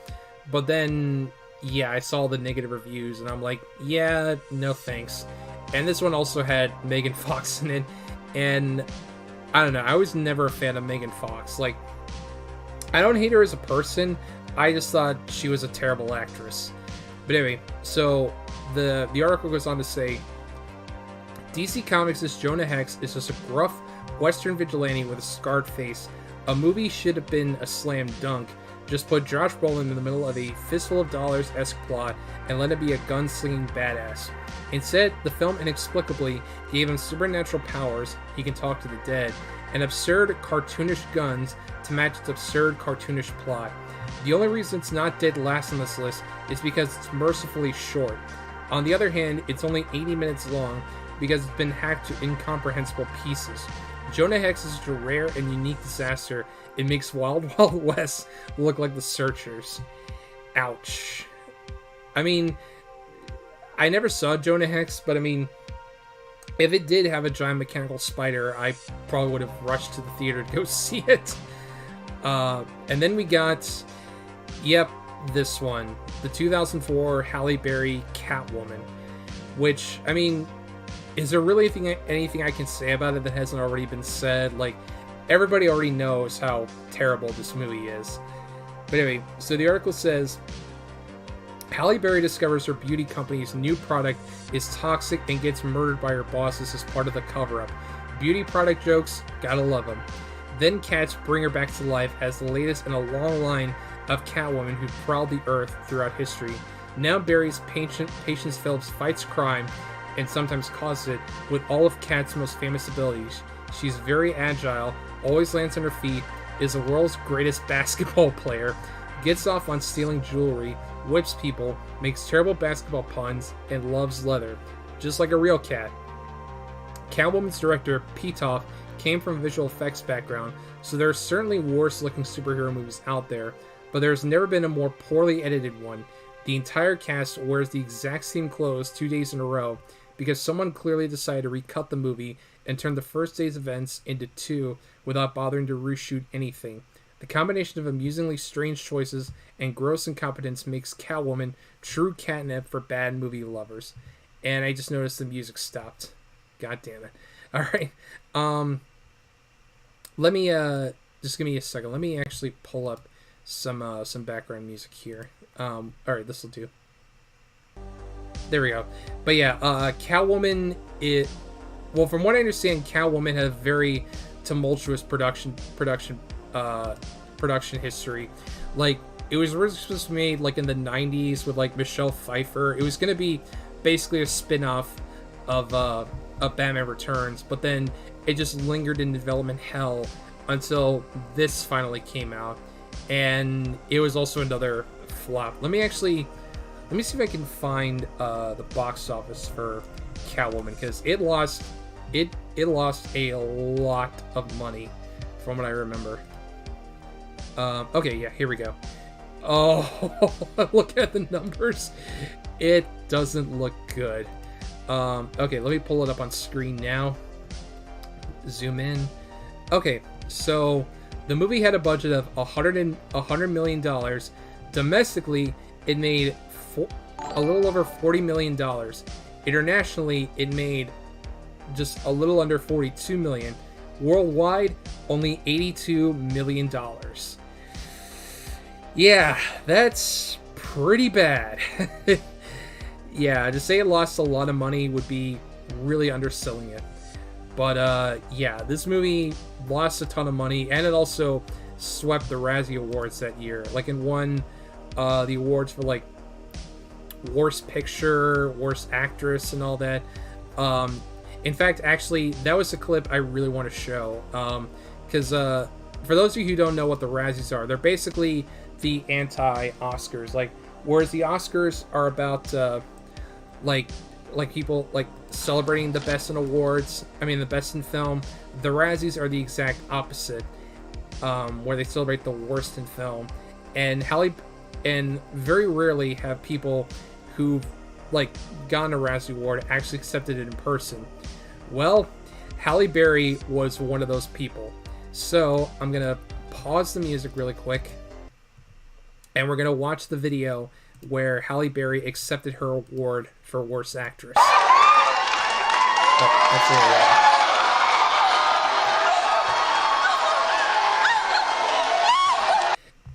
But then, yeah, I saw the negative reviews, and I'm like, yeah, no thanks. And this one also had Megan Fox in it, and I don't know, I was never a fan of Megan Fox. Like, I don't hate her as a person, I just thought she was a terrible actress. But anyway, so the article goes on to say, DC Comics' Jonah Hex is just a gruff Western vigilante with a scarred face. A movie should have been a slam dunk. Just put Josh Brolin in the middle of a fistful of dollars-esque plot and let it be a gunslinging badass. Instead, the film inexplicably gave him supernatural powers, he can talk to the dead, and absurd cartoonish guns to match its absurd cartoonish plot. The only reason it's not dead last on this list is because it's mercifully short. On the other hand, it's only 80 minutes long because it's been hacked to incomprehensible pieces. Jonah Hex is a rare and unique disaster. It makes Wild Wild West look like The Searchers. Ouch. I mean, I never saw Jonah Hex, but I mean, if it did have a giant mechanical spider, I probably would have rushed to the theater to go see it. And then we got, yep, this one, the 2004 Halle Berry Catwoman, which, I mean, is there really anything I can say about it that hasn't already been said? Like, everybody already knows how terrible this movie is. But anyway, so the article says, Halle Berry discovers her beauty company's new product is toxic and gets murdered by her bosses as part of the cover-up. Beauty product jokes, gotta love them. Then cats bring her back to life as the latest in a long line of Catwomen who prowled the earth throughout history. Now Barry's Patience Phillips fights crime and sometimes causes it with all of Cat's most famous abilities. She's very agile, always lands on her feet, is the world's greatest basketball player, gets off on stealing jewelry, whips people, makes terrible basketball puns, and loves leather, just like a real cat. Catwoman's director, Petoff, came from a visual effects background, so there are certainly worse looking superhero movies out there, but there's never been a more poorly edited one. The entire cast wears the exact same clothes 2 days in a row, because someone clearly decided to recut the movie and turn the first day's events into 2 without bothering to reshoot anything. The combination of amusingly strange choices and gross incompetence makes Catwoman true catnip for bad movie lovers. And I just noticed the music stopped. God damn it. Alright. Let me just give me a second. Let me actually pull up some background music here. Alright, this will do. There we go. But yeah, Catwoman, well, from what I understand, Catwoman had a very tumultuous production history. Like, it was originally supposed to be made like in the 90s with like Michelle Pfeiffer. It was going to be basically a spin-off of Batman Returns, but then it just lingered in development hell until this finally came out, and it was also another flop. Let me see if I can find the box office for Catwoman, because it lost a lot of money from what I remember. Okay, yeah, here we go. Oh, look at the numbers. It doesn't look good. Okay, let me pull it up on screen now. Zoom in. Okay, so the movie had a budget of $100 million. Domestically, it made a little over $40 million. Internationally, it made just a little under $42 million. Worldwide, only $82 million. Yeah, that's pretty bad. Yeah, to say it lost a lot of money would be really underselling it. But yeah, this movie lost a ton of money, and it also swept the Razzie Awards that year. Like, it won the awards for like Worst Picture, Worst Actress, and all that. In fact, actually, that was a clip I really want to show. Because for those of you who don't know what the Razzies are, they're basically the anti-Oscars. Like, whereas the Oscars are about like like people like celebrating the best in awards. I mean, the best in film. The Razzies are the exact opposite, where they celebrate the worst in film. And very rarely have people who've like gotten a Razzie Award actually accepted it in person. Well, Halle Berry was one of those people. So I'm gonna pause the music really quick, and we're gonna watch the video where Halle Berry accepted her award for Worst Actress. Oh, that's a little loud.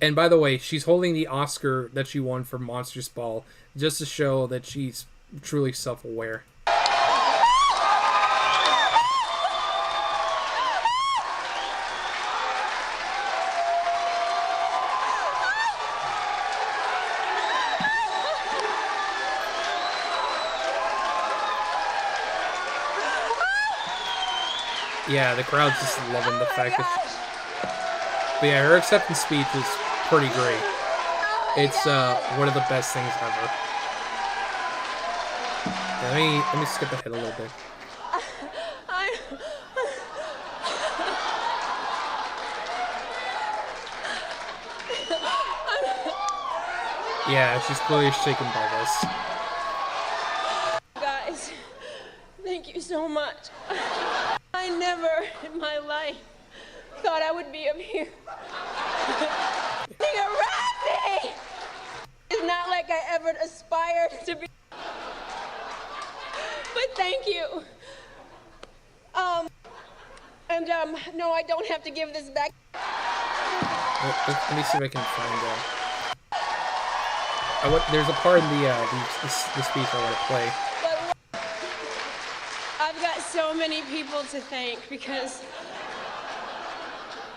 And by the way, she's holding the Oscar that she won for Monsters Ball just to show that she's truly self-aware. Yeah, the crowd's just loving the fact that but yeah, her acceptance speech is pretty great. It's one of the best things ever. Yeah, let me skip ahead a little bit. Yeah, she's clearly shaken by this. Guys, thank you so much. I never in my life thought I would be up here. Being a Razzie! It's not like I ever aspired to be. But thank you. No, I don't have to give this back. Let me see if I can find there's a part in the speech I want to play. But I've got so many people to thank because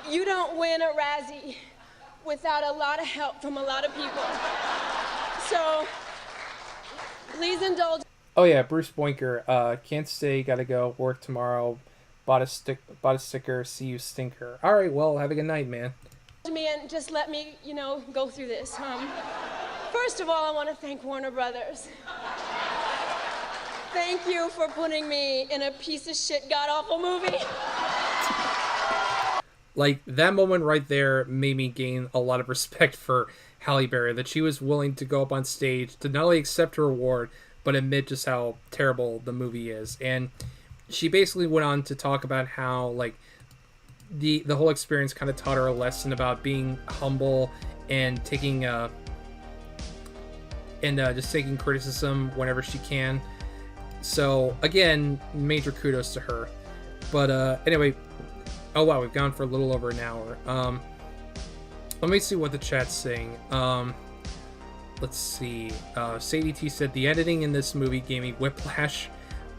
you don't win a Razzie without a lot of help from a lot of people. So, please indulge. Oh yeah, Bruce Boinker. Can't stay, gotta go, work tomorrow. Bought a sticker, see you stinker. Alright, well, have a good night, man. Me and just let me, go through this. First of all, I want to thank Warner Brothers. Thank you for putting me in a piece of shit, god-awful movie. Like, that moment right there made me gain a lot of respect for Halle Berry, that she was willing to go up on stage to not only accept her award, but admit just how terrible the movie is. And she basically went on to talk about how, like, the whole experience kind of taught her a lesson about being humble and taking, just taking criticism whenever she can. So, again, major kudos to her. But, anyway... Oh wow, we've gone for a little over an hour. Let me see what the chat's saying. Let's see. Sadie T said, the editing in this movie gave me whiplash.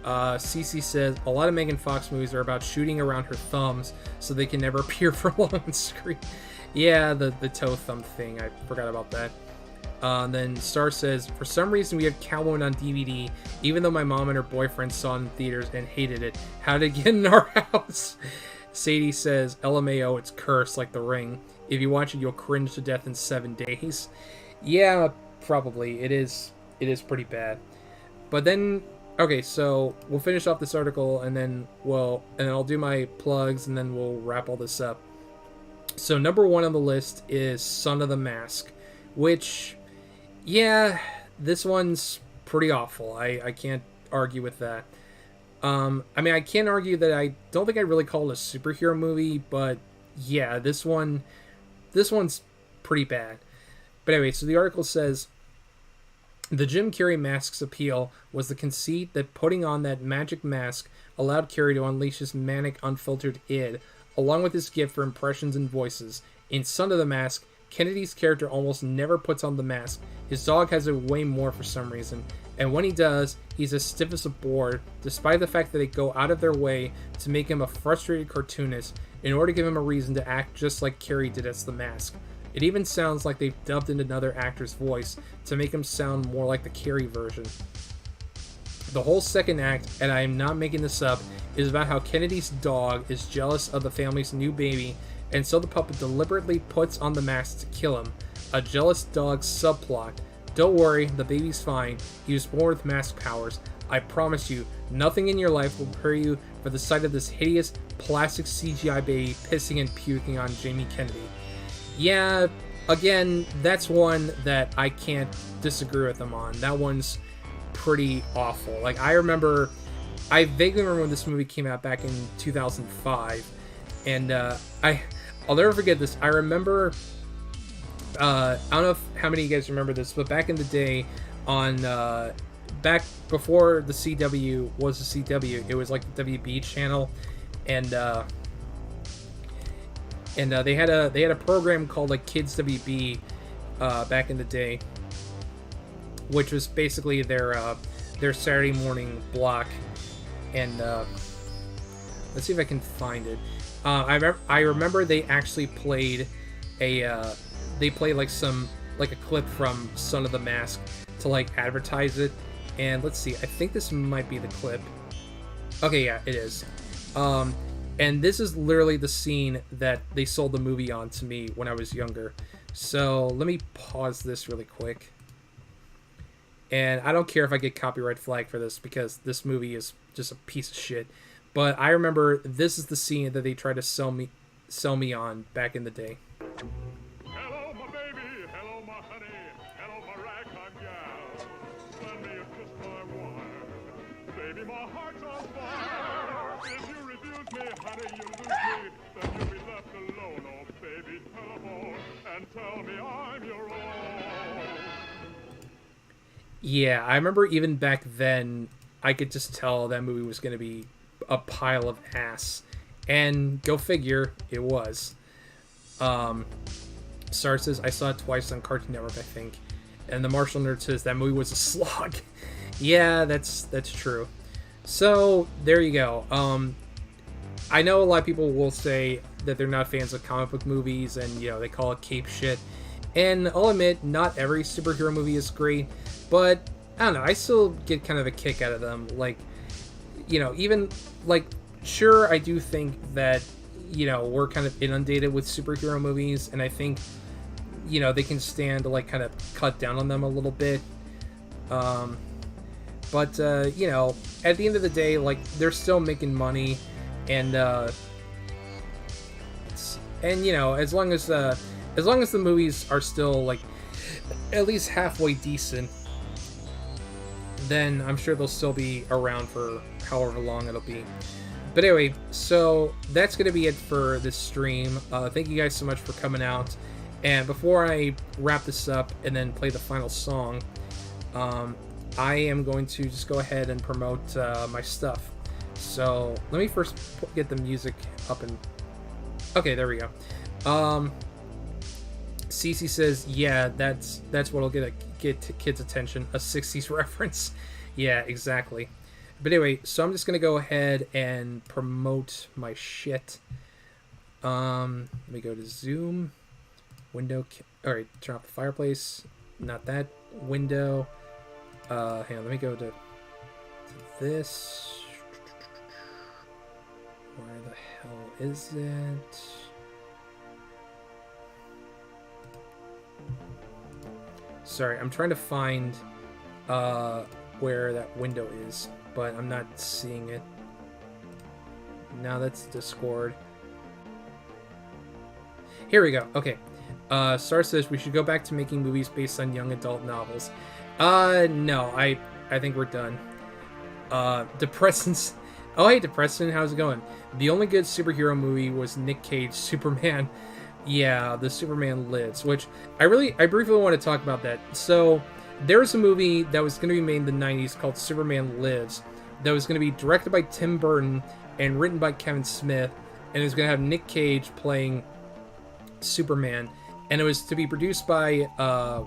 CC says, a lot of Megan Fox movies are about shooting around her thumbs so they can never appear for long on screen. Yeah, the toe thumb thing. I forgot about that. Then Star says, for some reason we have Catwoman on DVD, even though my mom and her boyfriend saw it in theaters and hated it. How did it get in our house? Sadie says, LMAO, it's cursed like The Ring. If you watch it, you'll cringe to death in 7 days. Yeah, probably. It is pretty bad. But then, okay, so we'll finish off this article, and then I'll do my plugs, and then we'll wrap all this up. So number 1 on the list is Son of the Mask, which, yeah, this one's pretty awful. I can't argue with that. I mean, I can't argue that I don't think I'd really call it a superhero movie, but yeah, this one's pretty bad. But anyway, so the article says, the Jim Carrey mask's appeal was the conceit that putting on that magic mask allowed Carrey to unleash his manic, unfiltered id, along with his gift for impressions and voices. In Son of the Mask, Kennedy's character almost never puts on the mask. His dog has it way more for some reason. And when he does, he's as stiff as a board, despite the fact that they go out of their way to make him a frustrated cartoonist in order to give him a reason to act just like Carrey did as the Mask. It even sounds like they've dubbed in another actor's voice to make him sound more like the Carrey version. The whole second act, and I am not making this up, is about how Kennedy's dog is jealous of the family's new baby, and so the puppet deliberately puts on the mask to kill him. A jealous dog subplot. Don't worry, the baby's fine. He was born with mask powers. I promise you, nothing in your life will prepare you for the sight of this hideous plastic CGI baby pissing and puking on Jamie Kennedy. Yeah, again, that's one that I can't disagree with them on. That one's pretty awful. Like, I vaguely remember when this movie came out back in 2005, and I'll never forget this. I remember, I don't know how many of you guys remember this, but back in the day, on back before the CW was the CW, it was like the WB channel, and they had a program called like Kids WB back in the day, which was basically their Saturday morning block. And let's see if I can find it. I remember they actually played a clip from Son of the Mask to like advertise it. And let's see, I think this might be the clip. Okay, yeah, it is. And this is literally the scene that they sold the movie on to me when I was younger. So let me pause this really quick. And I don't care if I get copyright flag for this, because this movie is just a piece of shit. But I remember this is the scene that they tried to sell me on back in the day. Hello, my baby. Hello, my honey. Hello, my ragtime gal. Send me a kiss, my wife. Baby, my heart's on fire. If you refuse me, honey, you lose me. Then you'll be left alone. Oh, baby, telephone and tell me I'm your own. Yeah, I remember even back then, I could just tell that movie was going to be a pile of ass. And go figure, it was. Star says, I saw it twice on Cartoon Network, I think. And the Martial Nerd says, that movie was a slog. Yeah, that's true. So, there you go. I know a lot of people will say that they're not fans of comic book movies, and, you know, they call it cape shit. And I'll admit, not every superhero movie is great, but, I don't know, I still get kind of a kick out of them. Like, you know, even, like, sure, I do think that, you know, we're kind of inundated with superhero movies, and I think, you know, they can stand to, like, kind of cut down on them a little bit. But, you know, at the end of the day, like, they're still making money, and you know, as long as the movies are still, like, at least halfway decent, then I'm sure they'll still be around for however long it'll be. But anyway, so that's going to be it for this stream. Thank you guys so much for coming out. And before I wrap this up and then play the final song, I am going to just go ahead and promote my stuff. So let me first get the music up and... Okay, there we go. Cece says, yeah, that's what'll get kids' attention. A 60s reference. Yeah, exactly. But anyway, so I'm just gonna go ahead and promote my shit. Let me go to Zoom, window. All right, turn off the fireplace. Not that window. Hang on, let me go to this. Where the hell is it? Sorry, I'm trying to find where that window is, but I'm not seeing it. Now that's Discord. Here we go. Okay. Star says we should go back to making movies based on young adult novels. No, I think we're done. Depressants. Oh, hey, Depressant, how's it going? The only good superhero movie was Nick Cage's Superman. Yeah, the Superman Lives, which I briefly want to talk about that. So, there was a movie that was going to be made in the 90s called Superman Lives that was going to be directed by Tim Burton and written by Kevin Smith, and it was going to have Nick Cage playing Superman, and it was to be produced by,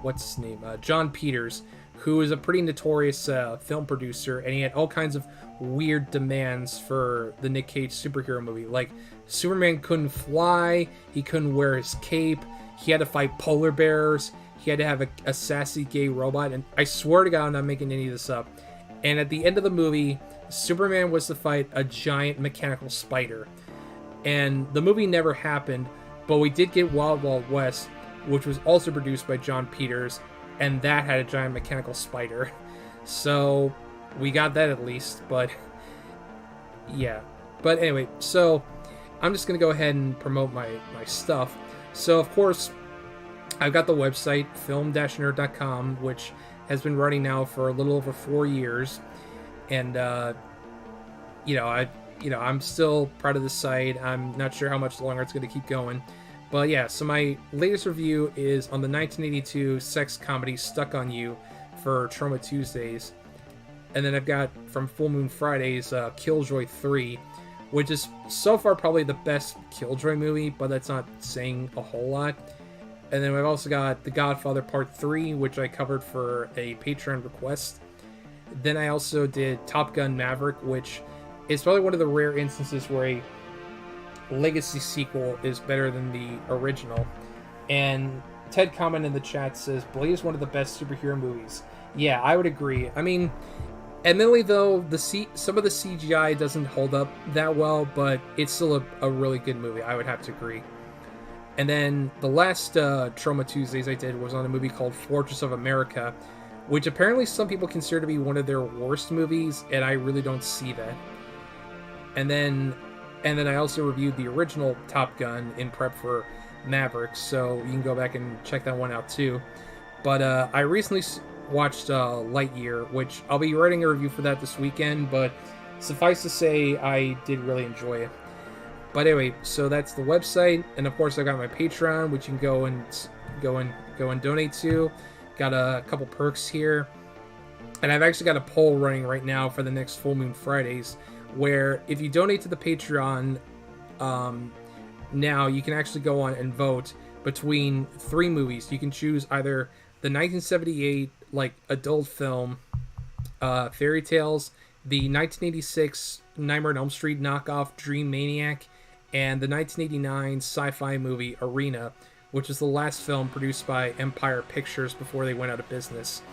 what's his name? John Peters, who is a pretty notorious film producer, and he had all kinds of weird demands for the Nick Cage superhero movie. Like, Superman couldn't fly, he couldn't wear his cape, he had to fight polar bears, he had to have a sassy gay robot, and I swear to God, I'm not making any of this up. And at the end of the movie, Superman was to fight a giant mechanical spider. And the movie never happened, but we did get Wild Wild West, which was also produced by John Peters, and that had a giant mechanical spider. So we got that at least, but yeah. But anyway, so I'm just going to go ahead and promote my stuff. So, of course, I've got the website, film-nerd.com, which has been running now for a little over 4 years. And, I'm still proud of the site. I'm not sure how much longer it's going to keep going. But yeah, so my latest review is on the 1982 sex comedy Stuck on You for Trauma Tuesdays. And then I've got from Full Moon Fridays, Killjoy 3, which is so far probably the best Killjoy movie, but that's not saying a whole lot. And then we've also got The Godfather Part 3, which I covered for a Patreon request. Then I also did Top Gun Maverick, which is probably one of the rare instances where a legacy sequel is better than the original. And Ted comment in the chat says, Blade is one of the best superhero movies. Yeah, I would agree. I mean, admittedly though, some of the CGI doesn't hold up that well, but it's still a really good movie. I would have to agree. And then the last Trauma Tuesdays I did was on a movie called Fortress of America, which apparently some people consider to be one of their worst movies, and I really don't see that. And then I also reviewed the original Top Gun in prep for Maverick, so you can go back and check that one out too. But I recently watched Lightyear, which I'll be writing a review for that this weekend, but suffice to say, I did really enjoy it. But anyway, so that's the website, and of course I got my Patreon, which you can go and donate to. Got a couple perks here, and I've actually got a poll running right now for the next Full Moon Fridays, where if you donate to the Patreon, now you can actually go on and vote between 3 movies. You can choose either the 1978 adult film Fairy Tales, the 1986 Nightmare on Elm Street knockoff Dream Maniac, and the 1989 sci-fi movie Arena, which is the last film produced by Empire Pictures before they went out of business.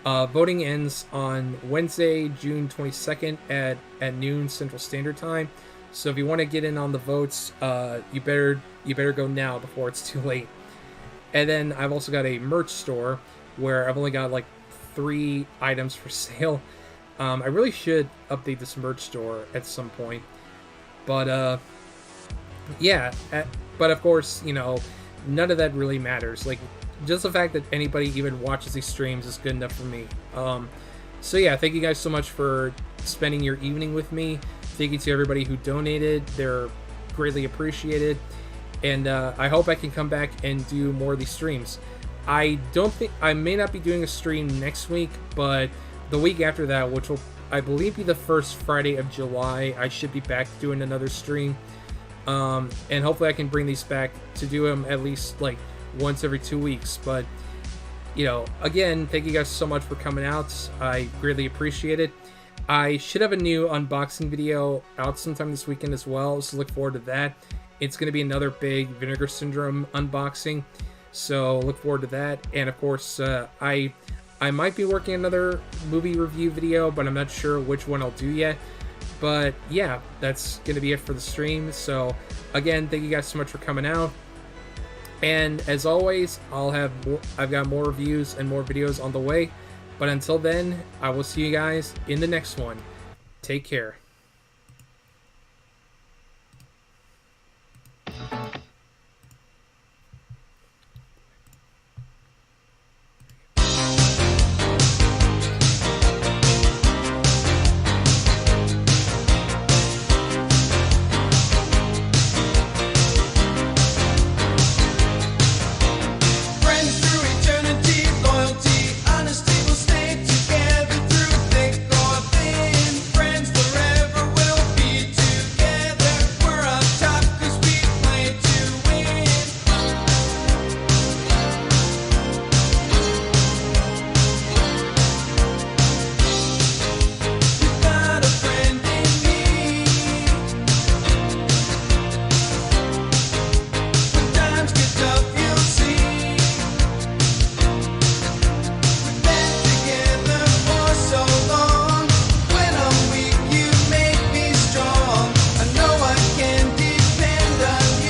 Voting ends on Wednesday, June 22nd at noon Central Standard Time. So if you want to get in on the votes, you better go now before it's too late. And then I've also got a merch store where I've only got 3 items for sale. I really should update this merch store at some point. But yeah, but of course, none of that really matters. Just the fact that anybody even watches these streams is good enough for me. So yeah, thank you guys so much for spending your evening with me. Thank you to everybody who donated. They're greatly appreciated. And I hope I can come back and do more of these streams. I may not be doing a stream next week, but the week after that, which will, I believe, be the first Friday of July, I should be back doing another stream. And hopefully I can bring these back to do them at least once every 2 weeks. But again, thank you guys so much for coming out. I greatly appreciate it. I should have a new unboxing video out sometime this weekend as well, so look forward to that. It's going to be another big Vinegar Syndrome unboxing, so look forward to that. And of course, I might be working another movie review video, but I'm not sure which one I'll do yet. But yeah, that's going to be it for the stream. So again, thank you guys so much for coming out. And as always, I've got more reviews and more videos on the way. But until then, I will see you guys in the next one. Take care.